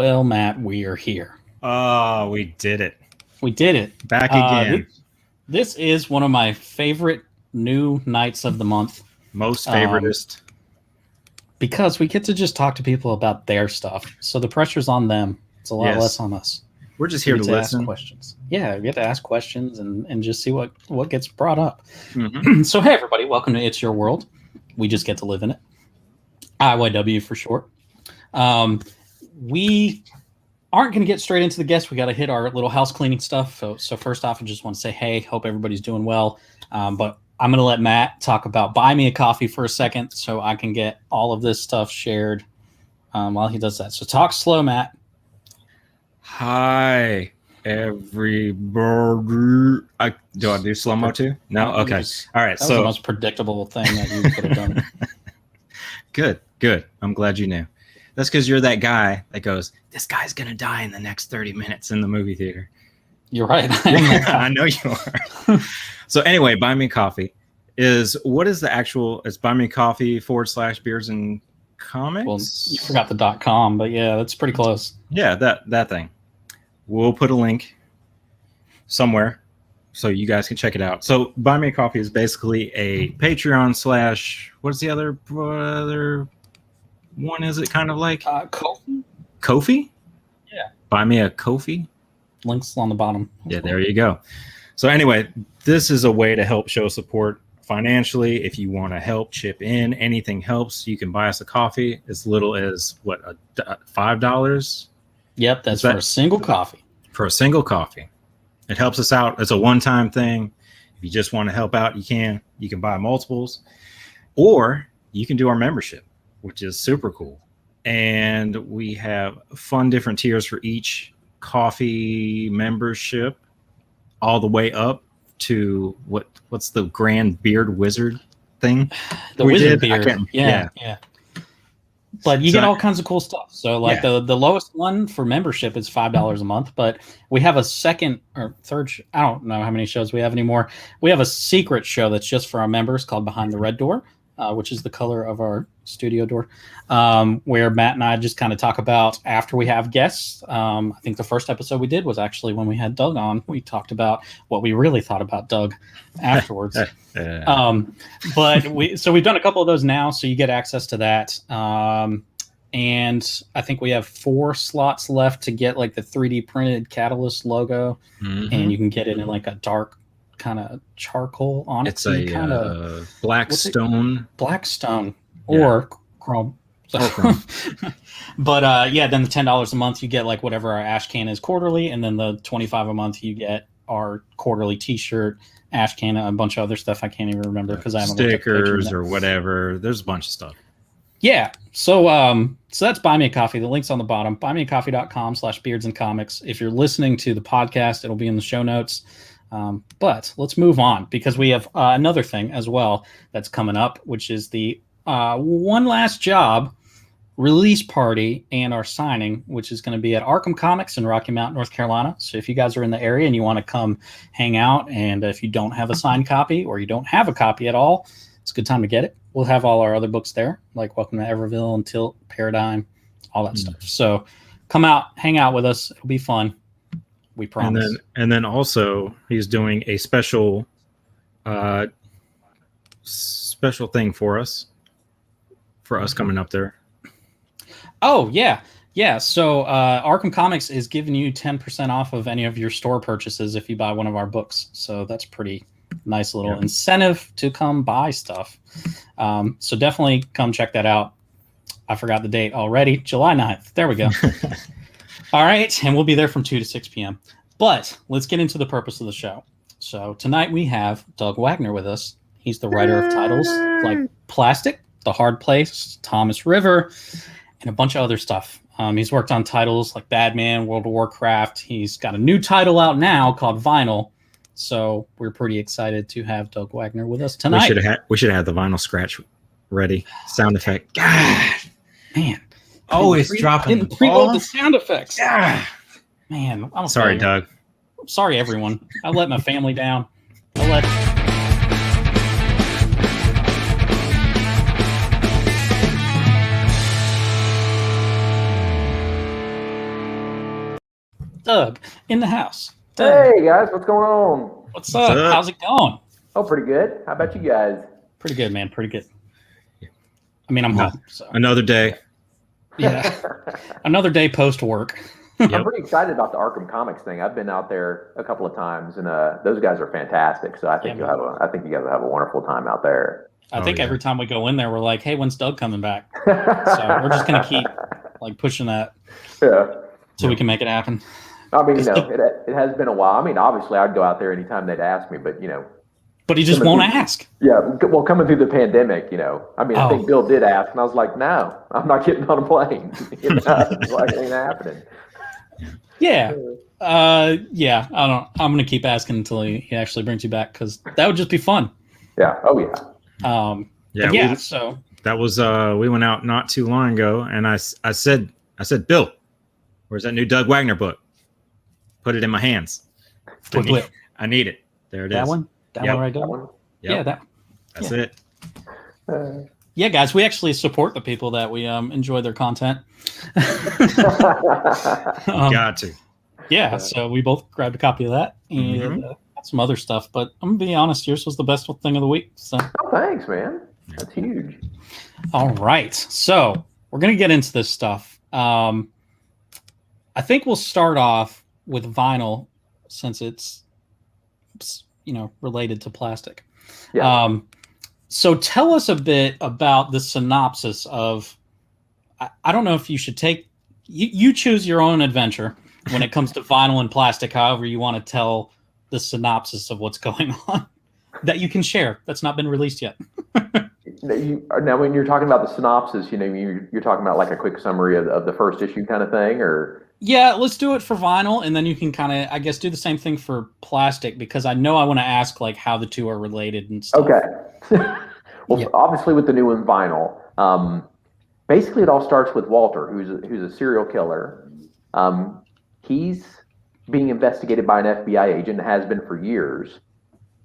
Well, Matt, we are here. Oh, we did it. We did it. Back again. This is one of my favorite new nights of the month. Most favoritist. Because we get to just talk to people about their stuff. So the pressure's on them. It's a lot less on us. We're just here to listen. Ask questions. Yeah, we get to ask questions and just see what gets brought up. Mm-hmm. So, hey, everybody. Welcome to It's Your World. We just get to live in it. iYW for short. We aren't going to get straight into the guests. We got to hit our little house cleaning stuff. So first off, I just want to say, hey, hope everybody's doing well. But I'm going to let Matt talk about Buy Me a Coffee for a second so I can get all of this stuff shared while he does that. So talk slow, Matt. Hi, everybody. Do I do slow-mo too? No? Okay. All right. That was the most predictable thing that you could have done. Good. I'm glad you knew. That's because you're that guy that goes, this guy's going to die in the next 30 minutes in the movie theater. You're right. I know you are. So anyway, Buy Me a Coffee is it's Buy Me a Coffee / Beards and Comics. Well, you forgot the .com, but yeah, that's pretty close. Yeah, that thing. We'll put a link somewhere so you guys can check it out. So Buy Me a Coffee is basically a Patreon / what's the other one? Is it kind of like Ko-fi? Yeah. Buy Me a Ko-fi. Links on the bottom. Yeah, there you go. So anyway, this is a way to help show support financially. If you want to help chip in, anything helps. You can buy us a coffee as little as $5. Yep, that's for a single coffee. For a single coffee. It helps us out. It's a one-time thing. If you just want to help out, you can. You can buy multiples. Or you can do our membership, which is super cool. And we have fun different tiers for each coffee membership, all the way up to what's the Grand Beard Wizard thing? The Wizard Beard. Yeah. But you get all kinds of cool stuff. So the lowest one for membership is $5 a month, but we have a second or third, I don't know how many shows we have anymore. We have a secret show that's just for our members called Behind the Red Door, which is the color of our studio door, where Matt and I just kind of talk about after we have guests. I think the first episode we did was actually when we had Doug on. We talked about what we really thought about Doug afterwards. But we've done a couple of those now, so you get access to that. And I think we have 4 slots left to get like the 3D printed Catalyst logo, and you can get it in like a dark kind of charcoal on it. It's a kind of black stone or chrome. But then the $10 a month you get like whatever our ash can is quarterly, and then the $25 a month you get our quarterly T-shirt, ash can, a bunch of other stuff I can't even remember because I haven't stickers or whatever. There's a bunch of stuff. Yeah. So that's Buy Me a Coffee. The link's on the bottom. buymeacoffee.com / beards and comics. If you're listening to the podcast, it'll be in the show notes. But let's move on because we have another thing as well that's coming up, which is the One Last Job release party and our signing, which is going to be at Arkham Comics in Rocky Mount, North Carolina. So if you guys are in the area and you want to come hang out, and if you don't have a signed copy or you don't have a copy at all, it's a good time to get it. We'll have all our other books there, like Welcome to Everville and Tilt, Paradigm, all that stuff. So come out, hang out with us. It'll be fun. We promise. And then also he's doing a special thing for us coming up there. Oh, yeah. Yeah. So Arkham Comics is giving you 10% off of any of your store purchases if you buy one of our books. So that's pretty nice little incentive to come buy stuff. So definitely come check that out. I forgot the date already. July 9th. There we go. All right. And we'll be there from 2 to 6 p.m. But let's get into the purpose of the show. So tonight we have Doug Wagner with us. He's the writer of titles like Plastic, The Hard Place, Thomas River, and a bunch of other stuff. He's worked on titles like Badman, World of Warcraft. He's got a new title out now called Vinyl. So we're pretty excited to have Doug Wagner with us tonight. We should have the vinyl scratch ready. Sound effect. God, man. Always dropping. Didn't preload the sound effects. Yeah. Man, I'm sorry, Doug. Sorry, everyone. I let my family down. Doug in the house. Doug, Hey guys, what's going on? what's up? up? How's it going? Oh, pretty good. How about you guys? Pretty good, man. Pretty good. I mean, I'm No. home, so Another day. yeah. Another day post work. I'm Yep. pretty excited about the Arkham Comics thing. I've been out there a couple of times, and those guys are fantastic. So I think Yeah, man. I think you guys will have a wonderful time out there. I Oh, think yeah. every time we go in there, we're like, "Hey, when's Doug coming back?" So we're just gonna keep like pushing that Yeah. so we can make it happen. I mean, Just it has been a while. I mean, obviously, I'd go out there anytime they'd ask me, but But he just Coming won't through- ask. yeah. Well, coming through the pandemic, I mean, I think Oh. Bill did ask, and I was like, no, I'm not getting on a plane. It's like, it ain't happening. Yeah. Yeah. I'm gonna keep asking until he actually brings you back because that would just be fun. Yeah. Oh yeah. But yeah. So That was we went out not too long ago, and I said, Bill, where's that new Doug Wagner book? Put it in my hands. I need it. There it is. that one. That Yep. one right there. That one. Yep. Yeah. That. That's yeah. it. Yeah, guys, we actually support the people that we enjoy their content. Got to. Yeah, so we both grabbed a copy of that and some other stuff. But I'm gonna be honest, yours was the best thing of the week. So Oh, thanks, man. That's huge. all right, so we're gonna get into this stuff. I think we'll start off with vinyl since it's related to plastic. Yeah. So tell us a bit about the synopsis of. I don't know if you should take. You choose your own adventure when it comes to vinyl and plastic. However, you want to tell the synopsis of what's going on that you can share. That's not been released yet. Now, when you're talking about the synopsis, you're talking about like a quick summary of the first issue kind of thing, or Yeah, let's do it for vinyl, and then you can kind of, I guess, do the same thing for plastic because I know I want to ask like how the two are related and stuff. okay. Well, Yeah. obviously with the new one, vinyl. Basically, it all starts with Walter, who's a serial killer. He's being investigated by an FBI agent, has been for years.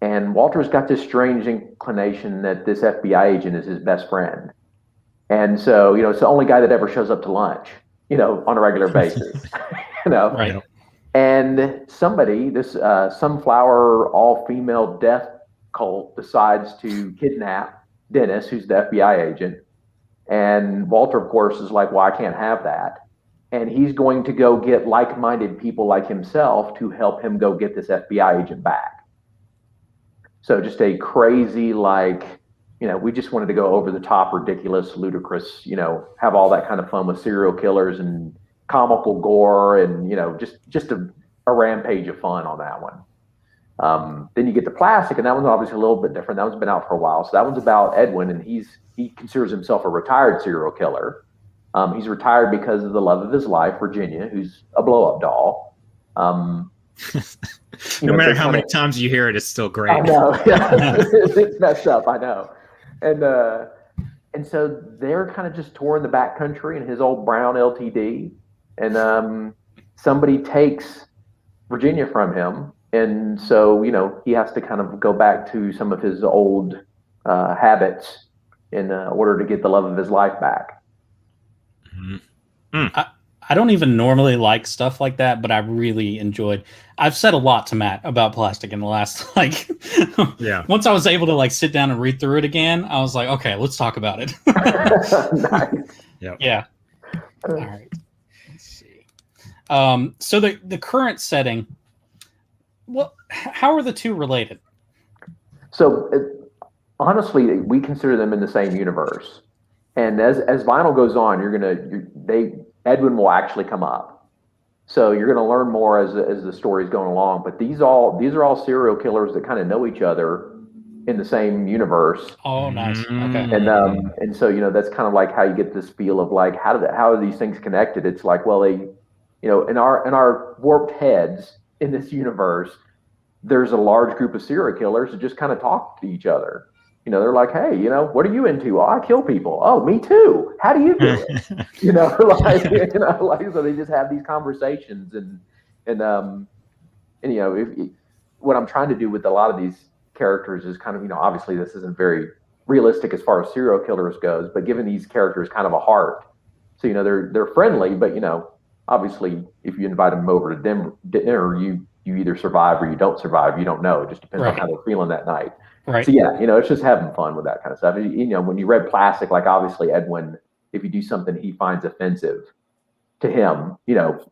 And Walter's got this strange inclination that this FBI agent is his best friend. And so, it's the only guy that ever shows up to lunch, on a regular basis, Right. And somebody, this sunflower all-female death cult decides to kidnap Dennis, who's the FBI agent. And Walter, of course, is like, well, I can't have that. And he's going to go get like-minded people like himself to help him go get this FBI agent back. So just a crazy, we just wanted to go over the top, ridiculous, ludicrous, have all that kind of fun with serial killers and comical gore and, just a rampage of fun on that one. Then you get the plastic, and that one's obviously a little bit different. That one's been out for a while. So that one's about Edwin, and he considers himself a retired serial killer. He's retired because of the love of his life, Virginia, who's a blow-up doll. No matter how many times you hear it, it's still great. I know. Yeah. It's messed up. I know. And so they're kind of just touring the backcountry in his old brown LTD, and somebody takes Virginia from him, and so he has to kind of go back to some of his old habits in order to get the love of his life back. I don't even normally like stuff like that, but I really enjoyed. I've said a lot to Matt about plastic in the last Yeah. Once I was able to sit down and read through it again, I was like, okay, let's talk about it. Nice. Yep. Yeah. All right. Let's see. So the current setting. Well, how are the two related? So honestly, we consider them in the same universe. And as vinyl goes on, Edwin will actually come up. So you're going to learn more as the story's going along. But these are all serial killers that kind of know each other in the same universe. Oh, nice. Okay. And so that's kind of like how you get this feel of like how are these things connected? It's like, well, they in our warped heads in this universe, there's a large group of serial killers that just kind of talk to each other. They're like, hey, what are you into? Oh, I kill people. Oh, me too. How do you do it? So they just have these conversations what I'm trying to do with a lot of these characters is kind of, obviously this isn't very realistic as far as serial killers goes, but giving these characters kind of a heart. So, they're friendly, but obviously, if you invite them over to dinner, you either survive or you don't survive. You don't know. It just depends on how they're feeling that night. Right. So yeah, it's just having fun with that kind of stuff. When you read Plastic, like obviously Edwin, if you do something he finds offensive to him,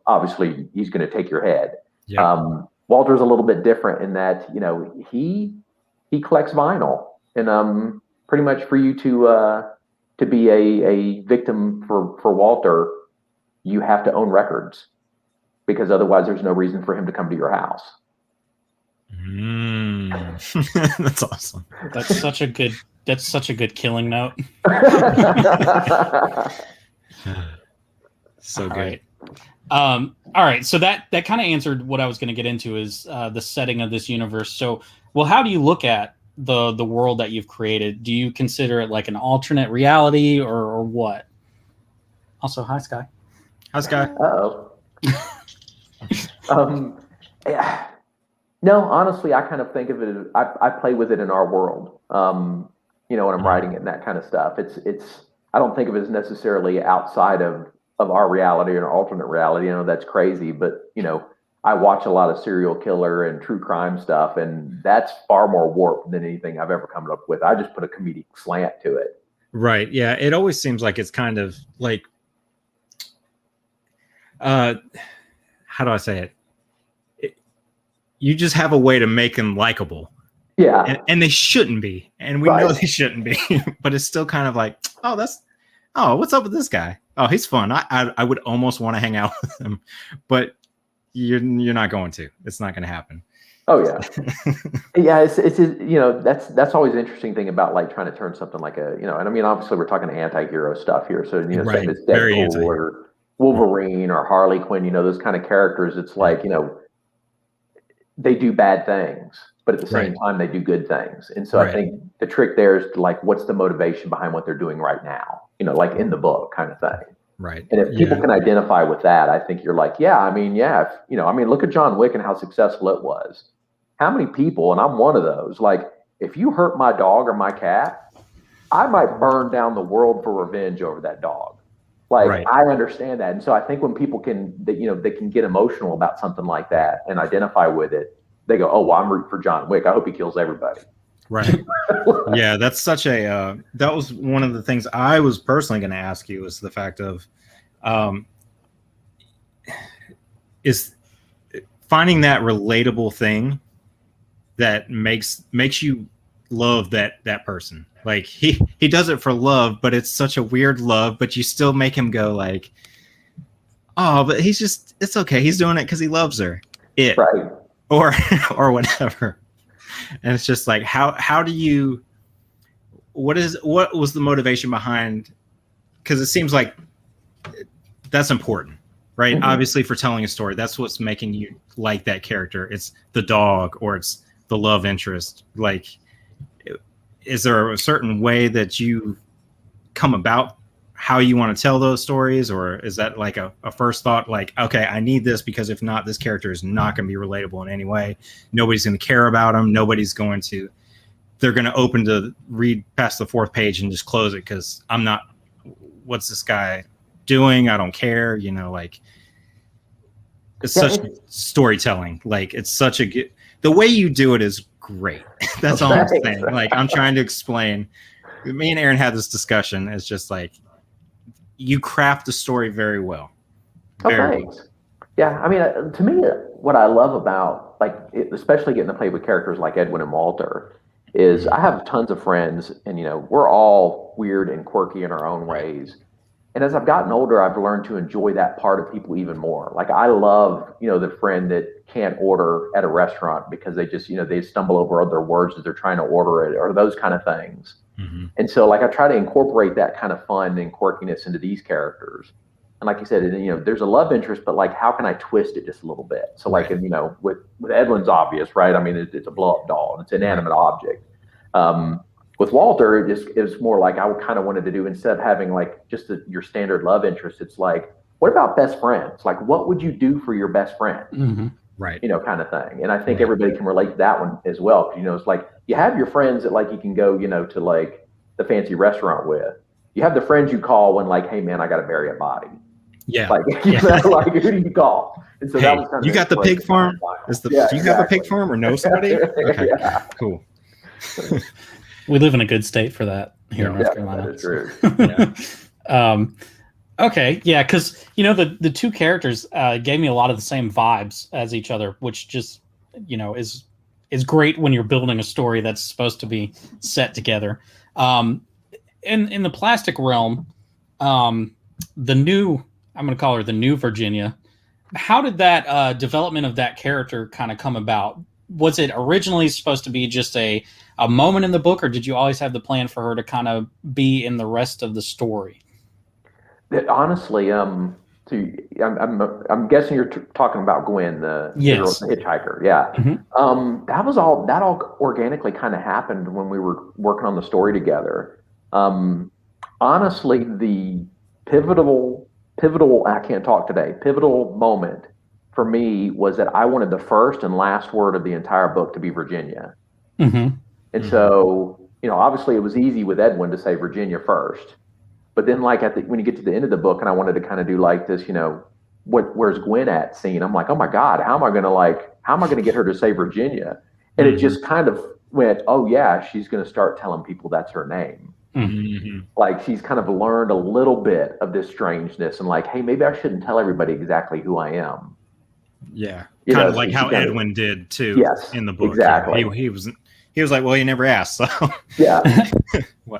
obviously he's going to take your head. Yep. Walter's a little bit different in that, he collects vinyl, and pretty much for you to be a victim for Walter, you have to own records, because otherwise there's no reason for him to come to your house. That's awesome. That's such a good killing note. So good. All right. So that kind of answered what I was going to get into, is the setting of this universe. So, well, how do you look at the world that you've created? Do you consider it like an alternate reality, or what? Also, hi, Sky. Hi, Sky. Uh-oh. Yeah. No, honestly, I kind of think of it as I play with it in our world. When I'm writing it and that kind of stuff. It's I don't think of it as necessarily outside of our reality or alternate reality. That's crazy, but I watch a lot of serial killer and true crime stuff, and that's far more warped than anything I've ever come up with. I just put a comedic slant to it. Right. Yeah. It always seems like it's kind of like, how do I say it? You just have a way to make them likable. Yeah. And they shouldn't be. And we know they shouldn't be. But it's still kind of like, what's up with this guy? Oh, he's fun. I would almost want to hang out with him. But you're not going to. It's not going to happen. Oh, yeah. Yeah, it's that's always an interesting thing about like trying to turn something like and I mean, obviously we're talking anti-hero stuff here. So, right. same as Deadpool or Wolverine or Harley Quinn, those kind of characters, it's like, they do bad things, but at the same time, they do good things. And so I think the trick there is to, like, what's the motivation behind what they're doing right now, like in the book kind of thing. Right. And if people can identify with that, I think you're like, look at John Wick and how successful it was. How many people, and I'm one of those, like, if you hurt my dog or my cat, I might burn down the world for revenge over that dog. Like, I understand that. And so I think when people they can get emotional about something like that and identify with it, they go, oh, well, I'm rooting for John Wick. I hope he kills everybody. Right. Yeah, that's such a, that was one of the things I was personally going to ask you, is the fact of, is finding that relatable thing that makes you love that person. Like he does it for love, but it's such a weird love, but you still make him go like, oh, but it's okay. He's doing it because he loves her. Right. Or whatever. And it's just like, how do you, what was the motivation behind, because it seems like that's important, right? Mm-hmm. Obviously for telling a story, that's what's making you like that character. It's the dog or it's the love interest. Like, is there a certain way that you come about how you want to tell those stories? Or is that like a first thought, like, okay, I need this because if not, this character is not going to be relatable in any way. Nobody's going to care about him. They're going to open to read past the 4th page and just close it because I'm not, what's this guy doing? I don't care. Like, it's such storytelling. Like, it's such a good, the way you do it is great. That's all I'm saying. Like, I'm trying to explain. Me and Aaron had this discussion. It's just like, you craft the story very well. Very well. Yeah, I mean, to me, what I love about, like, especially getting to play with characters like Edwin and Walter, is I have tons of friends, and we're all weird and quirky in our own ways. And as I've gotten older, I've learned to enjoy that part of people even more. Like, I love, the friend that can't order at a restaurant because they just, they stumble over other words as they're trying to order it, or those kind of things. Mm-hmm. And so, like, I try to incorporate that kind of fun and quirkiness into these characters. And like you said, there's a love interest, but like, how can I twist it just a little bit? So like, with Edwin's obvious, right? I mean, it's a blow up doll. It's an inanimate object. With Walter, it was more like I kind of wanted to do, instead of having like just your standard love interest, it's like, what about best friends? Like, what would you do for your best friend? Mm-hmm. Right. Kind of thing. And I think everybody can relate to that one as well. It's like, you have your friends that like you can go, to like the fancy restaurant with. You have the friends you call when like, hey man, I got to bury a body. Yeah. Like, like who do you call? And so that was kind of you got the pig farm? Do you have a pig farm or know somebody? Okay, cool. We live in a good state for that here in North Carolina. That is true. Okay, yeah, because the two characters gave me a lot of the same vibes as each other, which just is great when you're building a story that's supposed to be set together. In the plastic realm, the new, I'm going to call her the new Virginia. How did that development of that character kind of come about? Was it originally supposed to be just a moment in the book, or did you always have the plan for her to kind of be in the rest of the story? Honestly, I'm guessing you're talking about Gwen, the hitchhiker. Yeah. Mm-hmm. That all organically kind of happened when we were working on the story together. Honestly, the pivotal, I can't talk today, pivotal moment for me was that I wanted the first and last word of the entire book to be Virginia. Mm-hmm. And so, obviously it was easy with Edwin to say Virginia first. But then, like when you get to the end of the book, and I wanted to kind of do like this, where's Gwen at scene? I'm like, oh my God, how am I going to get her to say Virginia? And it just kind of went, oh yeah, she's going to start telling people that's her name. Mm-hmm. Like she's kind of learned a little bit of this strangeness, and like, hey, maybe I shouldn't tell everybody exactly who I am. Yeah, kind of like how Edwin did too. Yes, in the book. Exactly. Yeah. He was like, well, you never asked, so yeah. So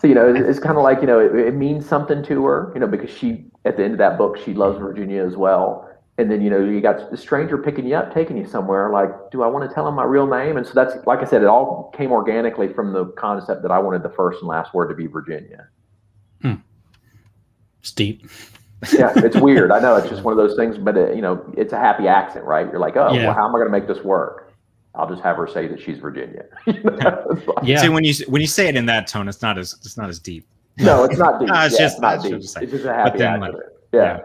it's kind of like it means something to her, because she at the end of that book she loves Virginia as well. And then you got the stranger picking you up, taking you somewhere. Like, do I want to tell him my real name? And so that's, like I said, it all came organically from the concept that I wanted the first and last word to be Virginia. Steep. Yeah, it's weird. I know it's just one of those things, but it's a happy accent, right? You're like, well, how am I going to make this work? I'll just have her say that she's Virginia. Yeah. See, when you say it in that tone, it's not as deep. No, it's not deep. It's just not deep. It's just a happy accident. Yeah.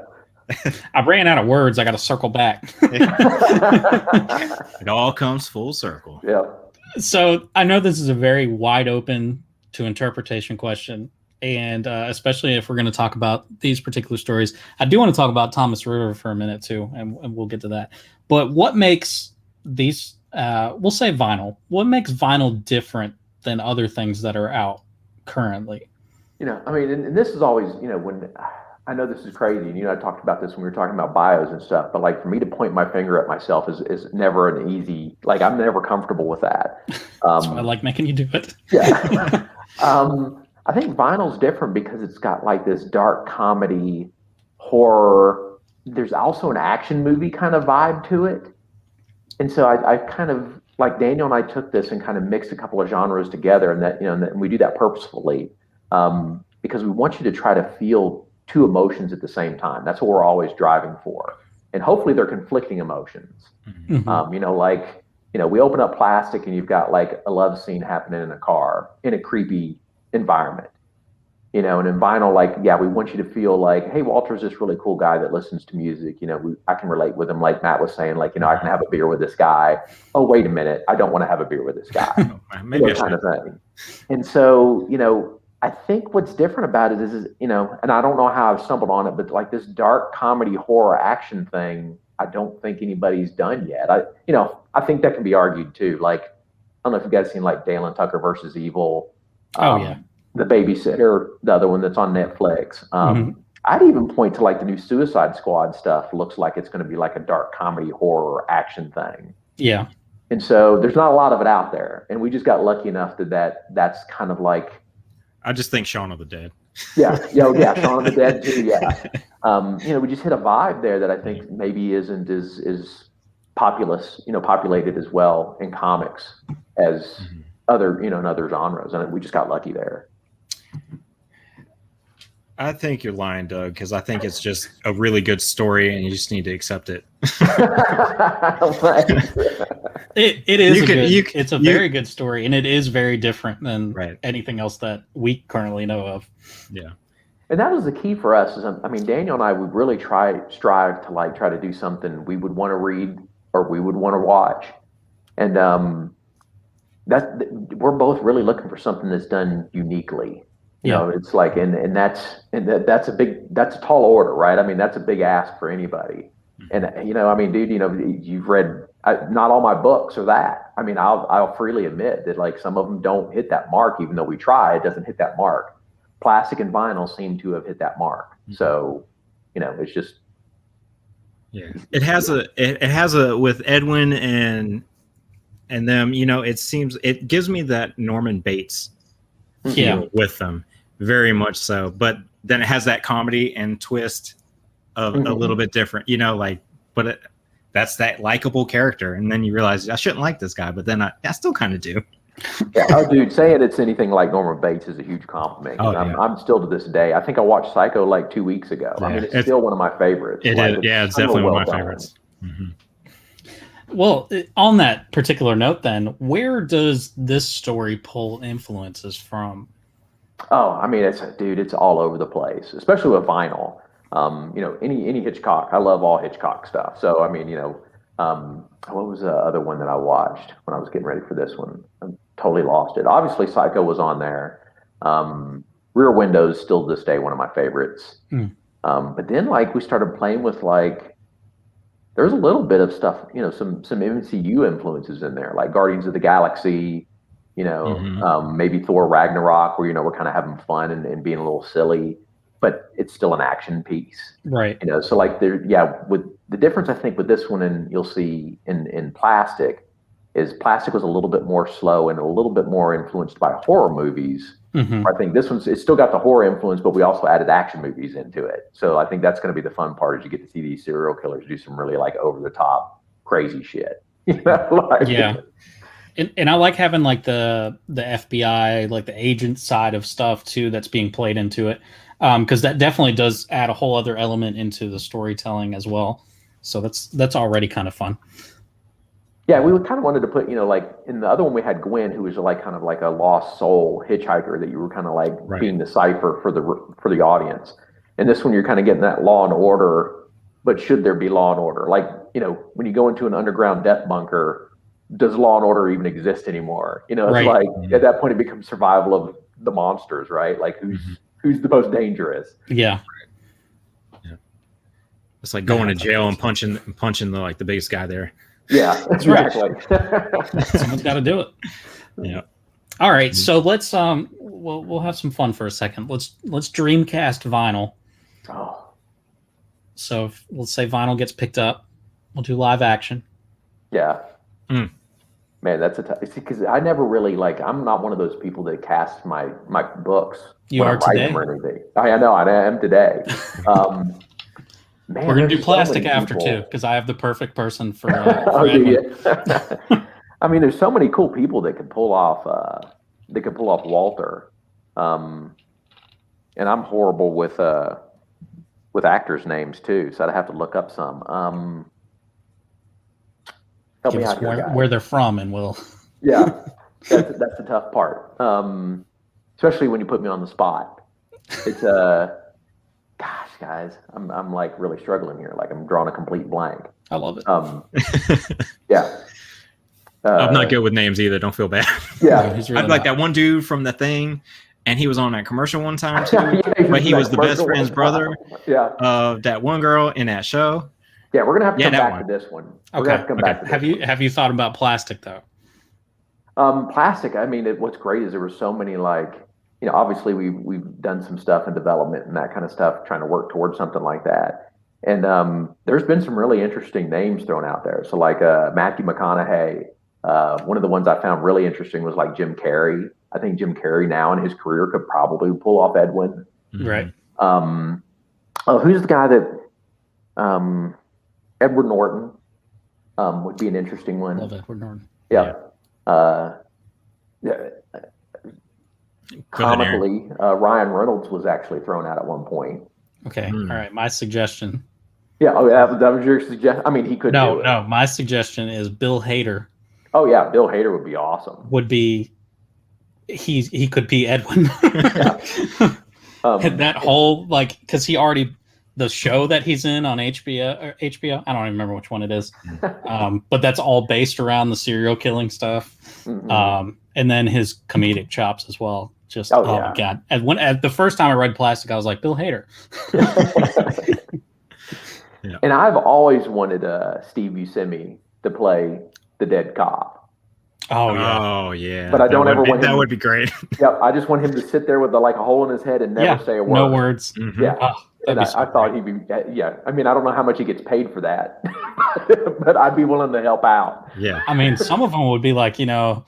I ran out of words. I got to circle back. It all comes full circle. Yeah. So I know this is a very wide open to interpretation question, and especially if we're going to talk about these particular stories, I do want to talk about Thomas Ritter for a minute too, and we'll get to that. But what makes these we'll say vinyl. What makes vinyl different than other things that are out currently? And this is always, when I know this is crazy, and I talked about this when we were talking about bios and stuff, but like for me to point my finger at myself is never an easy, like I'm never comfortable with that. That's why I like making you do it. Yeah. I think vinyl's different because it's got like this dark comedy, horror. There's also an action movie kind of vibe to it. And so I kind of, like Daniel and I took this and kind of mixed a couple of genres together, and that, and we do that purposefully because we want you to try to feel two emotions at the same time. That's what we're always driving for. And hopefully they're conflicting emotions. Mm-hmm. We open up Plastic and you've got like a love scene happening in a car in a creepy environment. And in vinyl, we want you to feel like, hey, Walter's this really cool guy that listens to music. I can relate with him. Like Matt was saying, I can have a beer with this guy. Oh, wait a minute. I don't want to have a beer with this guy. Maybe kind of thing. And so, I think what's different about it is, and I don't know how I've stumbled on it, but like this dark comedy horror action thing, I don't think anybody's done yet. I think that can be argued too. Like, I don't know if you guys seen like Dale and Tucker versus Evil. The Babysitter, the other one that's on Netflix. I'd even point to like the new Suicide Squad stuff. Looks like it's going to be like a dark comedy horror action thing. Yeah. And so there's not a lot of it out there, and we just got lucky enough that's kind of like. I just think Shaun of the Dead. Yeah, Shaun of the Dead too. Yeah, we just hit a vibe there that I think maybe isn't as populated as well in comics as other in other genres, and we just got lucky there. I think you're lying, Doug, because I think it's just a really good story, and you just need to accept it. It is. It's a very good story, and it is very different than anything else that we currently know of. Yeah, and that was the key for us. Daniel and I would really strive to try to do something we would want to read or we would want to watch, and we're both really looking for something that's done uniquely. You know, it's like, and that's a tall order, right? I mean, that's a big ask for anybody. And, you know, I mean, dude, you know, you've read, not all my books are that. I mean, I'll freely admit that like some of them don't hit that mark, even though we try, it doesn't hit that mark. Plastic and vinyl seem to have hit that mark. So, you know, it's just. Yeah. It has a, with Edwin and them, you know, it gives me that Norman Bates feel with them, very much so. But then it has that comedy and twist of a little bit different, you know, like, but that's that likable character. And then you realize I shouldn't like this guy, but then I still kind of do. Yeah, oh, dude, saying it's anything like Norman Bates is a huge compliment. Oh, I'm still to this day. I think I watched Psycho like 2 weeks ago. Yeah, I mean, it's still one of my favorites. It's definitely one of my favorites. Well, on that particular note, then, where does this story pull influences from? Oh, I mean, it's all over the place, especially with vinyl. You know, any Hitchcock. I love all Hitchcock stuff. So, I mean, you know, what was the other one that I watched when I was getting ready for this one? I totally lost it. Obviously, Psycho was on there. Rear Windows, still to this day, one of my favorites. But then, like, we started playing with, like, there's a little bit of stuff, you know, some MCU influences in there, like Guardians of the Galaxy, you know, maybe Thor Ragnarok, where, you know, we're kind of having fun and being a little silly, but it's still an action piece. Right. You know, so like with the difference, I think, with this one, and you'll see in Plastic, is Plastic was a little bit more slow and a little bit more influenced by horror movies. I think this it's still got the horror influence, but we also added action movies into it. So I think that's going to be the fun part, is you get to see these serial killers do some really like over the top crazy shit. You know? Like, yeah. And I like having like the FBI, like the agent side of stuff too, that's being played into it. Because that definitely does add a whole other element into the storytelling as well. So that's already kind of fun. Yeah, we kind of wanted to put, you know, like in the other one we had Gwen, who was like kind of like a lost soul hitchhiker that you were kind of like being the cipher for the audience. And this one you're kind of getting that Law and Order, but should there be law and order? Like, you know, when you go into an underground death bunker, does Law and Order even exist anymore? You know, it's like at that point it becomes survival of the monsters, right? Like who's the most dangerous? Yeah. Yeah. It's like going to jail and punching the like the biggest guy there. Yeah, exactly. Someone's got to do it. Yeah. All right, so let's we'll have some fun for a second. Let's Dreamcast vinyl. Oh. So let's say vinyl gets picked up, we'll do live action. Yeah. Man, that's a tough. Because I never really like. I'm not one of those people that cast my books. You are today. Or anything. I know. I am today. Man, we're gonna do Plastic after too, because I have the perfect person for. I mean, there's so many cool people that could pull off. Walter, and I'm horrible with actors' names too, so I'd have to look up some. Help me out here, where they're from, and we'll. Yeah, that's the tough part, especially when you put me on the spot. It's gosh, guys, I'm like really struggling here. Like I'm drawing a complete blank. I love it. Yeah. I'm not good with names either. Don't feel bad. Yeah, he's really I'd like that one dude from The Thing, and he was on that commercial one time too. But he was the best friend's brother. Yeah. Of that one girl in that show. Yeah, we're gonna have to come back to this one. We're gonna have to come back to this one. Have you thought about Plastic though? Plastic. I mean, what's great is there were so many like. You know, obviously we've done some stuff in development and that kind of stuff, trying to work towards something like that. And there's been some really interesting names thrown out there. So like Matthew McConaughey, one of the ones I found really interesting was like Jim Carrey. I think Jim Carrey now in his career could probably pull off Edwin. Right. Who's the guy that Edward Norton would be an interesting one. Love Edward Norton. Yeah. Yeah. Comically, Ryan Reynolds was actually thrown out at one point. Okay. All right. My suggestion. Yeah. Oh, yeah. That was your suggestion. I mean, he could. No. My suggestion is Bill Hader. Oh yeah, Bill Hader would be awesome. He could be Edwin. That whole like because he already the show that he's in on HBO. I don't even remember which one it is. But that's all based around the serial killing stuff. And then his comedic chops as well. Just Oh, oh yeah. my god! At the first time I read Plastic, I was like Bill Hader. Yeah. And I've always wanted Steve Buscemi to play the dead cop, Oh yeah, Oh yeah. but I don't ever want That him. would be great. Yep, I just want him to sit there with like a hole in his head and never yeah. say a word. No words. Mhm. Yeah. Oh, that'd And be so I thought great. he'd be, yeah. I mean, I don't know how much he gets paid for that, but I'd be willing to help out. Yeah. I mean, some of them would be like, that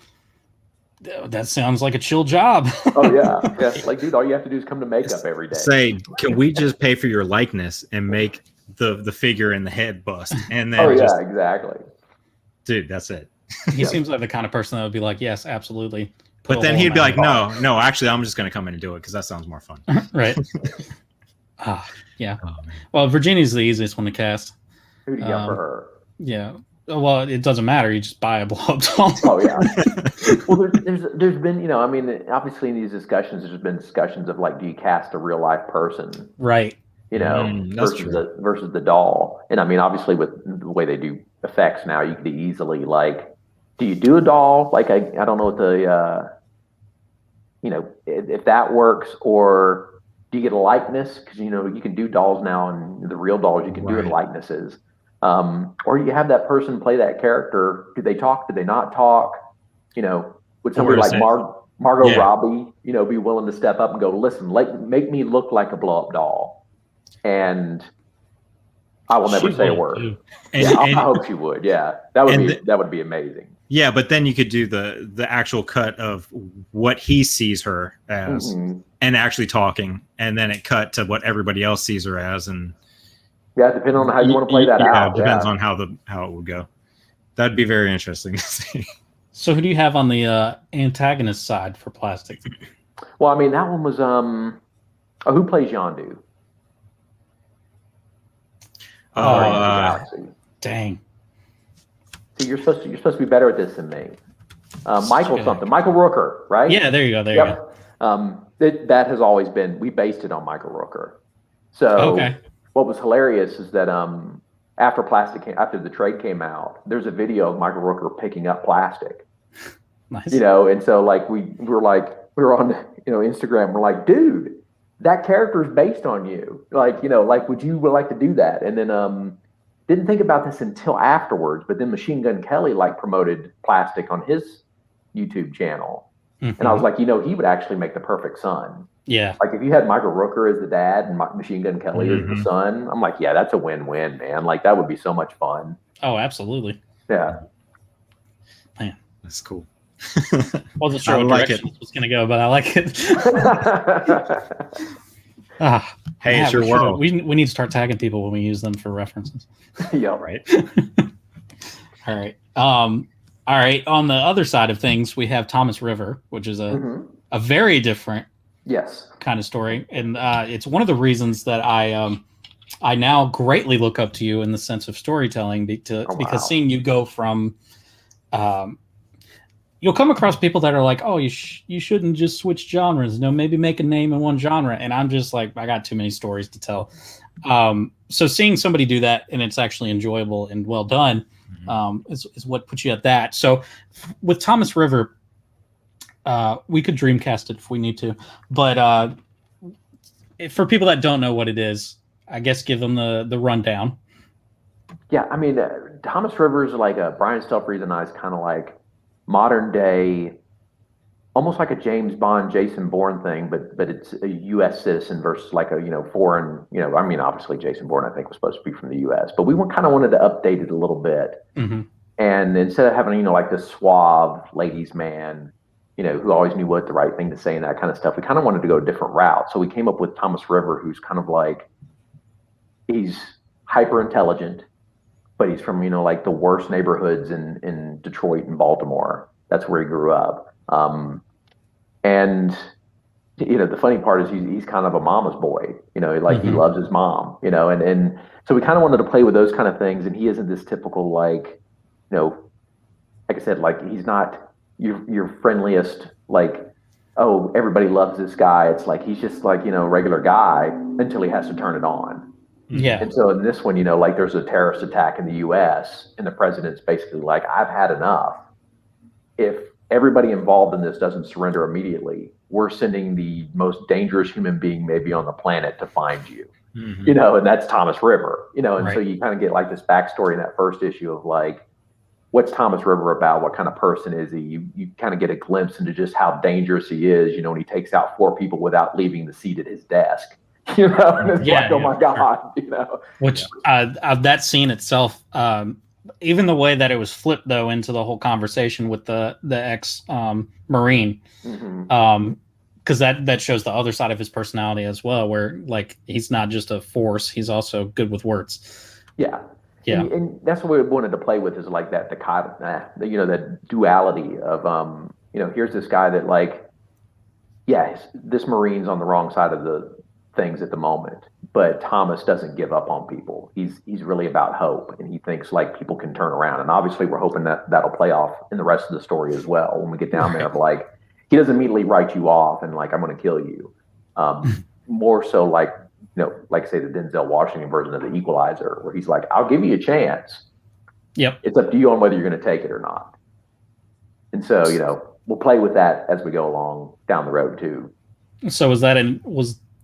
sounds like a chill job. Oh yeah, yeah. Like, dude, all you have to do is come to makeup every day. Say, can we just pay for your likeness and make the figure and the head bust? And then Oh yeah, just, exactly. dude, that's it. He seems like the kind of person that would be like, yes, absolutely. Put But a then hole he'd in be my like, head. no, actually, I'm just going to come in and do it because that sounds more fun. Right. Yeah. Oh, man. Well, Virginia's the easiest one to cast. Who do you got for her? Yeah. Well, it doesn't matter. You just buy a blow up doll. Oh yeah. Well, there's been, I mean, obviously in these discussions, there's been discussions of like, do you cast a real life person, Right. That's versus the doll? And I mean, obviously with the way they do effects now, you could easily like, do you do a doll? Like I don't know what the if that works, or do you get a likeness? Because you can do dolls now, and the real dolls you can do in Right. likenesses. Or you have that person play that character. Do they talk? Do they not talk? Would somebody Or is like it- Margot Yeah. Robbie, be willing to step up and go, listen, make me look like a blow up doll, and I will never She say a would, word. too. And, Yeah, I and- hope she would. Yeah, that would be amazing. yeah, but then you could do the actual cut of what he sees her as Mhm. and actually talking, and then it cut to what everybody else sees her as, and Yeah, depending on how you want to play that out. It depends Yeah. on how it would go. That'd be very interesting to see. So who do you have on the antagonist side for Plastic? Well, I mean, that one was who plays Yondu? Galaxy. Dang. See, you're supposed to be better at this than me. Michael Okay. something, Michael Rooker, right? Yeah, there you go. There you go. Yep. That has always been. We based it on Michael Rooker. So Okay. what was hilarious is that after the trade came out, there's a video of Michael Rooker picking up plastic. Nice. And so like we were on Instagram. We're like, dude, that character is based on you. Like would you like to do that? And then didn't think about this until afterwards. But then Machine Gun Kelly like promoted plastic on his YouTube channel, and I was like, he would actually make the perfect son. Yeah. Like if you had Michael Rooker as the dad and Machine Gun Kelly as the son, I'm like, yeah, that's a win-win, man. Like that would be so much fun. Oh, absolutely. Yeah. Man, That's cool. wasn't sure I what like direction this was going to go, but I like it. Hey, yeah, it's your we should've- world. We need to start tagging people when we use them for references. Yeah. Right. All right. All right. On the other side of things, we have Thomas River, which is a very different Yes. kind of story, and it's one of the reasons that I now greatly look up to you in the sense of storytelling, because seeing you go from you'll come across people that are like, oh, you shouldn't just switch genres, maybe make a name in one genre, and I'm just like, I got too many stories to tell. So seeing somebody do that and it's actually enjoyable and well done is what puts you at that. So with Thomas River, we could dreamcast it if we need to, but for people that don't know what it is, I guess give them the rundown. Yeah, I mean, Thomas Rivers, like Brian Stelfreeze and I's kind of like modern day, almost like a James Bond, Jason Bourne thing, but it's a U.S. citizen versus like a foreign. I mean, obviously Jason Bourne I think was supposed to be from the U.S., but we kind of wanted to update it a little bit, and instead of having like this suave ladies' man, who always knew what the right thing to say and that kind of stuff, we kind of wanted to go a different route. So we came up with Thomas River, who's kind of like, he's hyper intelligent, but he's from like the worst neighborhoods in Detroit and Baltimore. That's where he grew up. And the funny part is he's kind of a mama's boy. He loves his mom. And so we kind of wanted to play with those kind of things. And he isn't this typical like I said, like he's not your friendliest, like, oh, everybody loves this guy. It's like he's just like regular guy until he has to turn it on. Yeah. And so in this one, like there's a terrorist attack in the U.S. and the president's basically like, I've had enough. If everybody involved in this doesn't surrender immediately, we're sending the most dangerous human being maybe on the planet to find you. Mm-hmm. And that's Thomas River, and Right. so you kind of get like this backstory in that first issue of like, what's Thomas River about? What kind of person is he? You kind of get a glimpse into just how dangerous he is, when he takes out 4 people without leaving the seat at his desk, and it's like, oh my God, Which that scene itself, even the way that it was flipped though into the whole conversation with the ex Marine, because that shows the other side of his personality as well, where like he's not just a force, he's also good with words. Yeah. Yeah. And that's what we wanted to play with, is like that that duality of here's this guy that like, this Marine's on the wrong side of the things at the moment, but Thomas doesn't give up on people. He's really about hope, and he thinks like people can turn around. And obviously we're hoping that that'll play off in the rest of the story as well. When we get down there, of like, he doesn't immediately write you off and like, I'm going to kill you. More so like, like say the Denzel Washington version of The Equalizer, where he's like, I'll give you a chance. Yep. It's up to you on whether you're going to take it or not. And so, we'll play with that as we go along down the road too. So was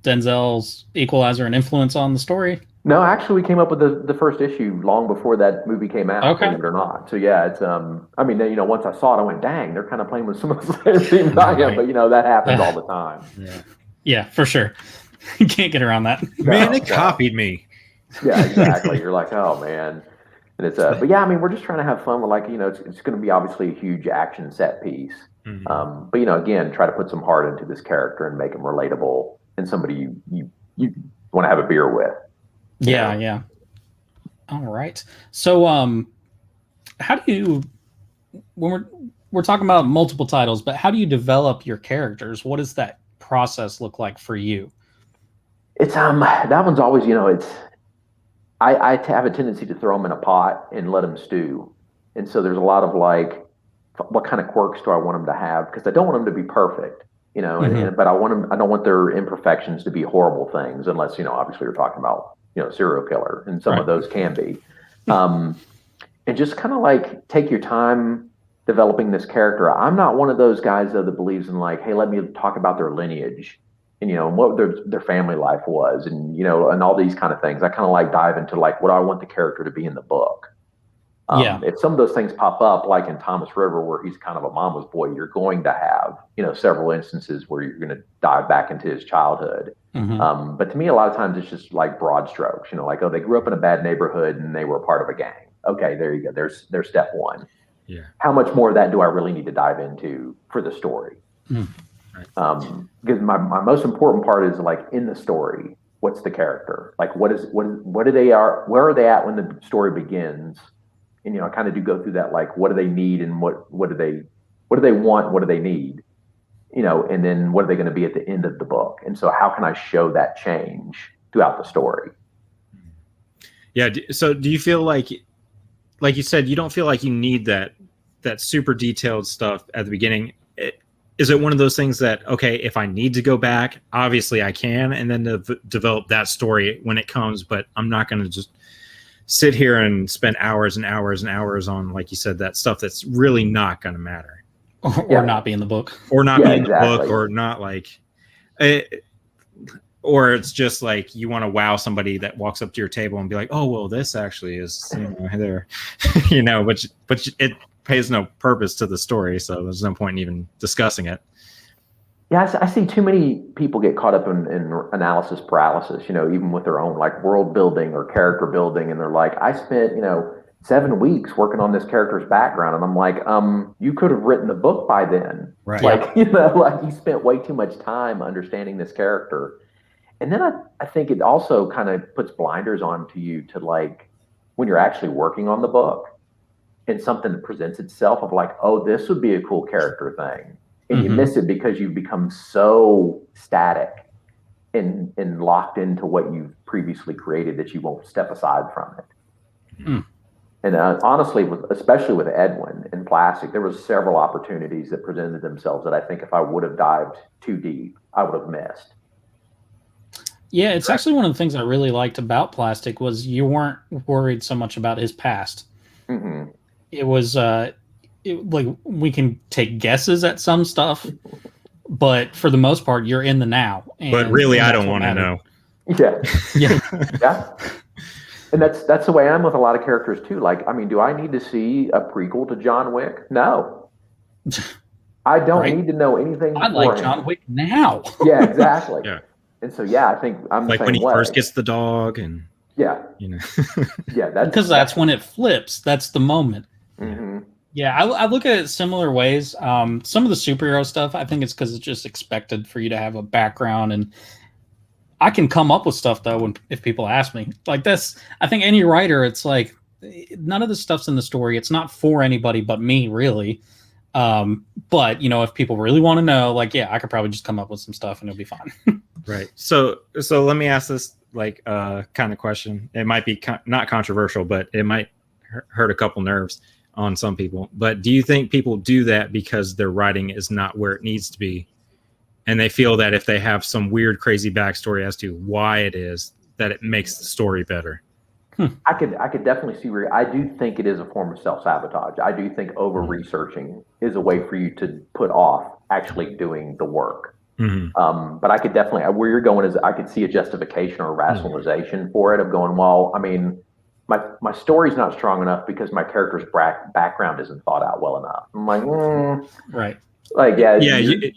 Denzel's Equalizer an influence on the story? No, actually, we came up with the first issue long before that movie came out, believe it or not. So yeah, it's once I saw it, I went, dang, they're kind of playing with some of the same themes I am, but that happens all the time. Yeah, for sure. You can't get around that. Man, they copied me. Yeah, exactly. You're like, oh man. And it's but yeah, we're just trying to have fun with like, it's going to be obviously a huge action set piece. Mm-hmm. But again, try to put some heart into this character and make him relatable and somebody you want to have a beer with. Yeah. All right. So, how do you, when we're talking about multiple titles, but how do you develop your characters? What does that process look like for you? It's that one's always, I have a tendency to throw them in a pot and let them stew. And so there's a lot of like, what kind of quirks do I want them to have? Because I don't want them to be perfect, but I don't want their imperfections to be horrible things, unless, obviously we're talking about, serial killer, and some of those can be. And just kind of like take your time developing this character. I'm not one of those guys though that believes in like, hey, let me talk about their lineage and what their family life was, and and all these kind of things. I kind of like dive into like what I want the character to be in the book. If some of those things pop up, like in Thomas River, where he's kind of a mama's boy, you're going to have several instances where you're going to dive back into his childhood. But to me, a lot of times it's just like broad strokes. Like, oh, they grew up in a bad neighborhood and they were a part of a gang. Okay, there you go. There's step one. Yeah. How much more of that do I really need to dive into for the story? Because my most important part is like in the story, what's the character? Like where are they at when the story begins? And I kind of do go through that, like what do they need and what do they want, what do they need? And then what are they going to be at the end of the book? And so how can I show that change throughout the story? Yeah. So do you feel like you said, you don't feel like you need that super detailed stuff at the beginning? Is it one of those things that, okay, if I need to go back, obviously I can, and then develop that story when it comes, but I'm not going to just sit here and spend hours and hours and hours on, like you said, that stuff that's really not going to matter. Or not be in the book. Or not be in the book, or not like... or it's just like you want to wow somebody that walks up to your table and be like, oh, well, this actually is there, but it pays no purpose to the story, so there's no point in even discussing it. Yeah, I see too many people get caught up in analysis paralysis, even with their own like world building or character building, and they're like, I spent 7 weeks working on this character's background, and I'm like, you could have written the book by then, right? Like like you spent way too much time understanding this character. And then I think it also kind of puts blinders on to you to like when you're actually working on the book and something that presents itself of like, oh, this would be a cool character thing. And you miss it because you've become so static and locked into what you've previously created that you won't step aside from it. And honestly, especially with Edwin and Plastic, there was several opportunities that presented themselves that I think if I would have dived too deep, I would have missed. Yeah, it's actually one of the things I really liked about Plastic was you weren't worried so much about his past. It was like we can take guesses at some stuff, but for the most part, you're in the now. But really, I don't want to know. Yeah. Yeah. Yeah. And that's the way I'm with a lot of characters too. Like, I mean, do I need to see a prequel to John Wick? No. I don't Right? need to know anything. I like John Wick now. Yeah, exactly. Yeah. And so, yeah, I think I'm Like the when same he way. first gets the dog, and Yeah. you know, Yeah. Because that's when it flips. That's the moment. Mhm. Yeah, I look at it similar ways. Some of the superhero stuff, I think it's because it's just expected for you to have a background, and I can come up with stuff though if people ask me. Like this, I think any writer, it's like none of the stuff's in the story. It's not for anybody but me, really. But you know, if people really want to know, like, yeah, I could probably just come up with some stuff and it'll be fine. right. So let me ask this like kind of question. It might be not controversial, but it might hurt a couple nerves on some people. But do you think people do that because their writing is not where it needs to be, and they feel that if they have some weird, crazy backstory as to why it is, that it makes the story better? I could definitely see where I do think it is a form of self-sabotage. I do think over-researching is a way for you to put off actually doing the work. Mm-hmm. But I could definitely, where you're going is I could see a justification or a rationalization for it of going, well, I mean, my story's not strong enough because my character's background isn't thought out well enough. I'm like, Right. like, yeah. Yeah.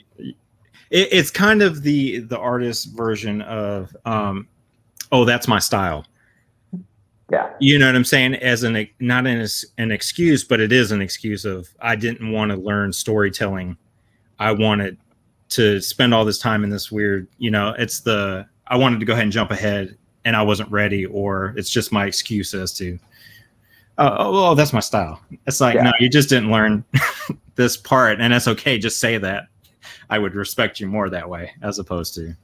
It's kind of the artist's version of, oh, that's my style. Yeah. You know what I'm saying? As not an excuse, but it is an excuse of, I didn't want to learn storytelling. I wanted to spend all this time in this weird, you know, I wanted to go ahead and jump ahead and I wasn't ready, or it's just my excuse as to, oh, that's my style. It's like, no, you just didn't learn this part, and that's okay. Just say that. I would respect you more that way, as opposed to,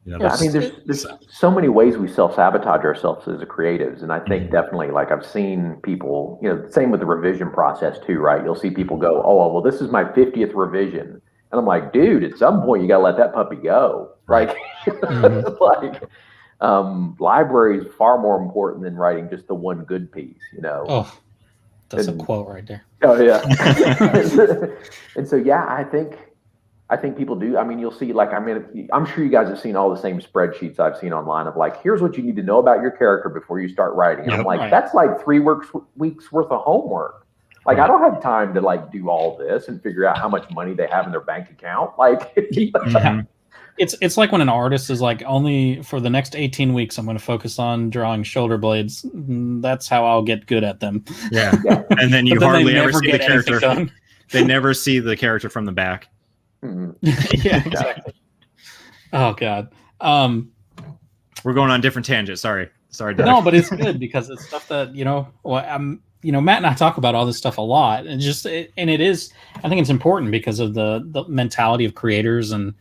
you know, I mean, there's so many ways we self-sabotage ourselves as a creatives. And I think definitely, like, I've seen people, you know, same with the revision process too, right? You'll see people go, oh, well, this is my 50th revision. And I'm like, dude, at some point you got to let that puppy go. Like, like, library is far more important than writing just the one good piece, you know? Oh, that's a quote right there. Oh yeah. And so, yeah, I think people do. I mean, you'll see, like, I mean, I'm sure you guys have seen all the same spreadsheets I've seen online of like, here's what you need to know about your character before you start writing. And I'm like, that's like 3 weeks worth of homework. Like, I don't have time to like do all this and figure out how much money they have in their bank account. Like, it's like when an artist is like, only for the next 18 weeks, I'm going to focus on drawing shoulder blades. That's how I'll get good at them. Yeah. And then you hardly ever see the character. Done. They never see the character from the back. Yeah, exactly. Oh God. We're going on different tangents. Sorry, Doug. No, but it's good because it's stuff that, you know, Matt and I talk about all this stuff a lot, and it is, I think it's important because of the mentality of creators, and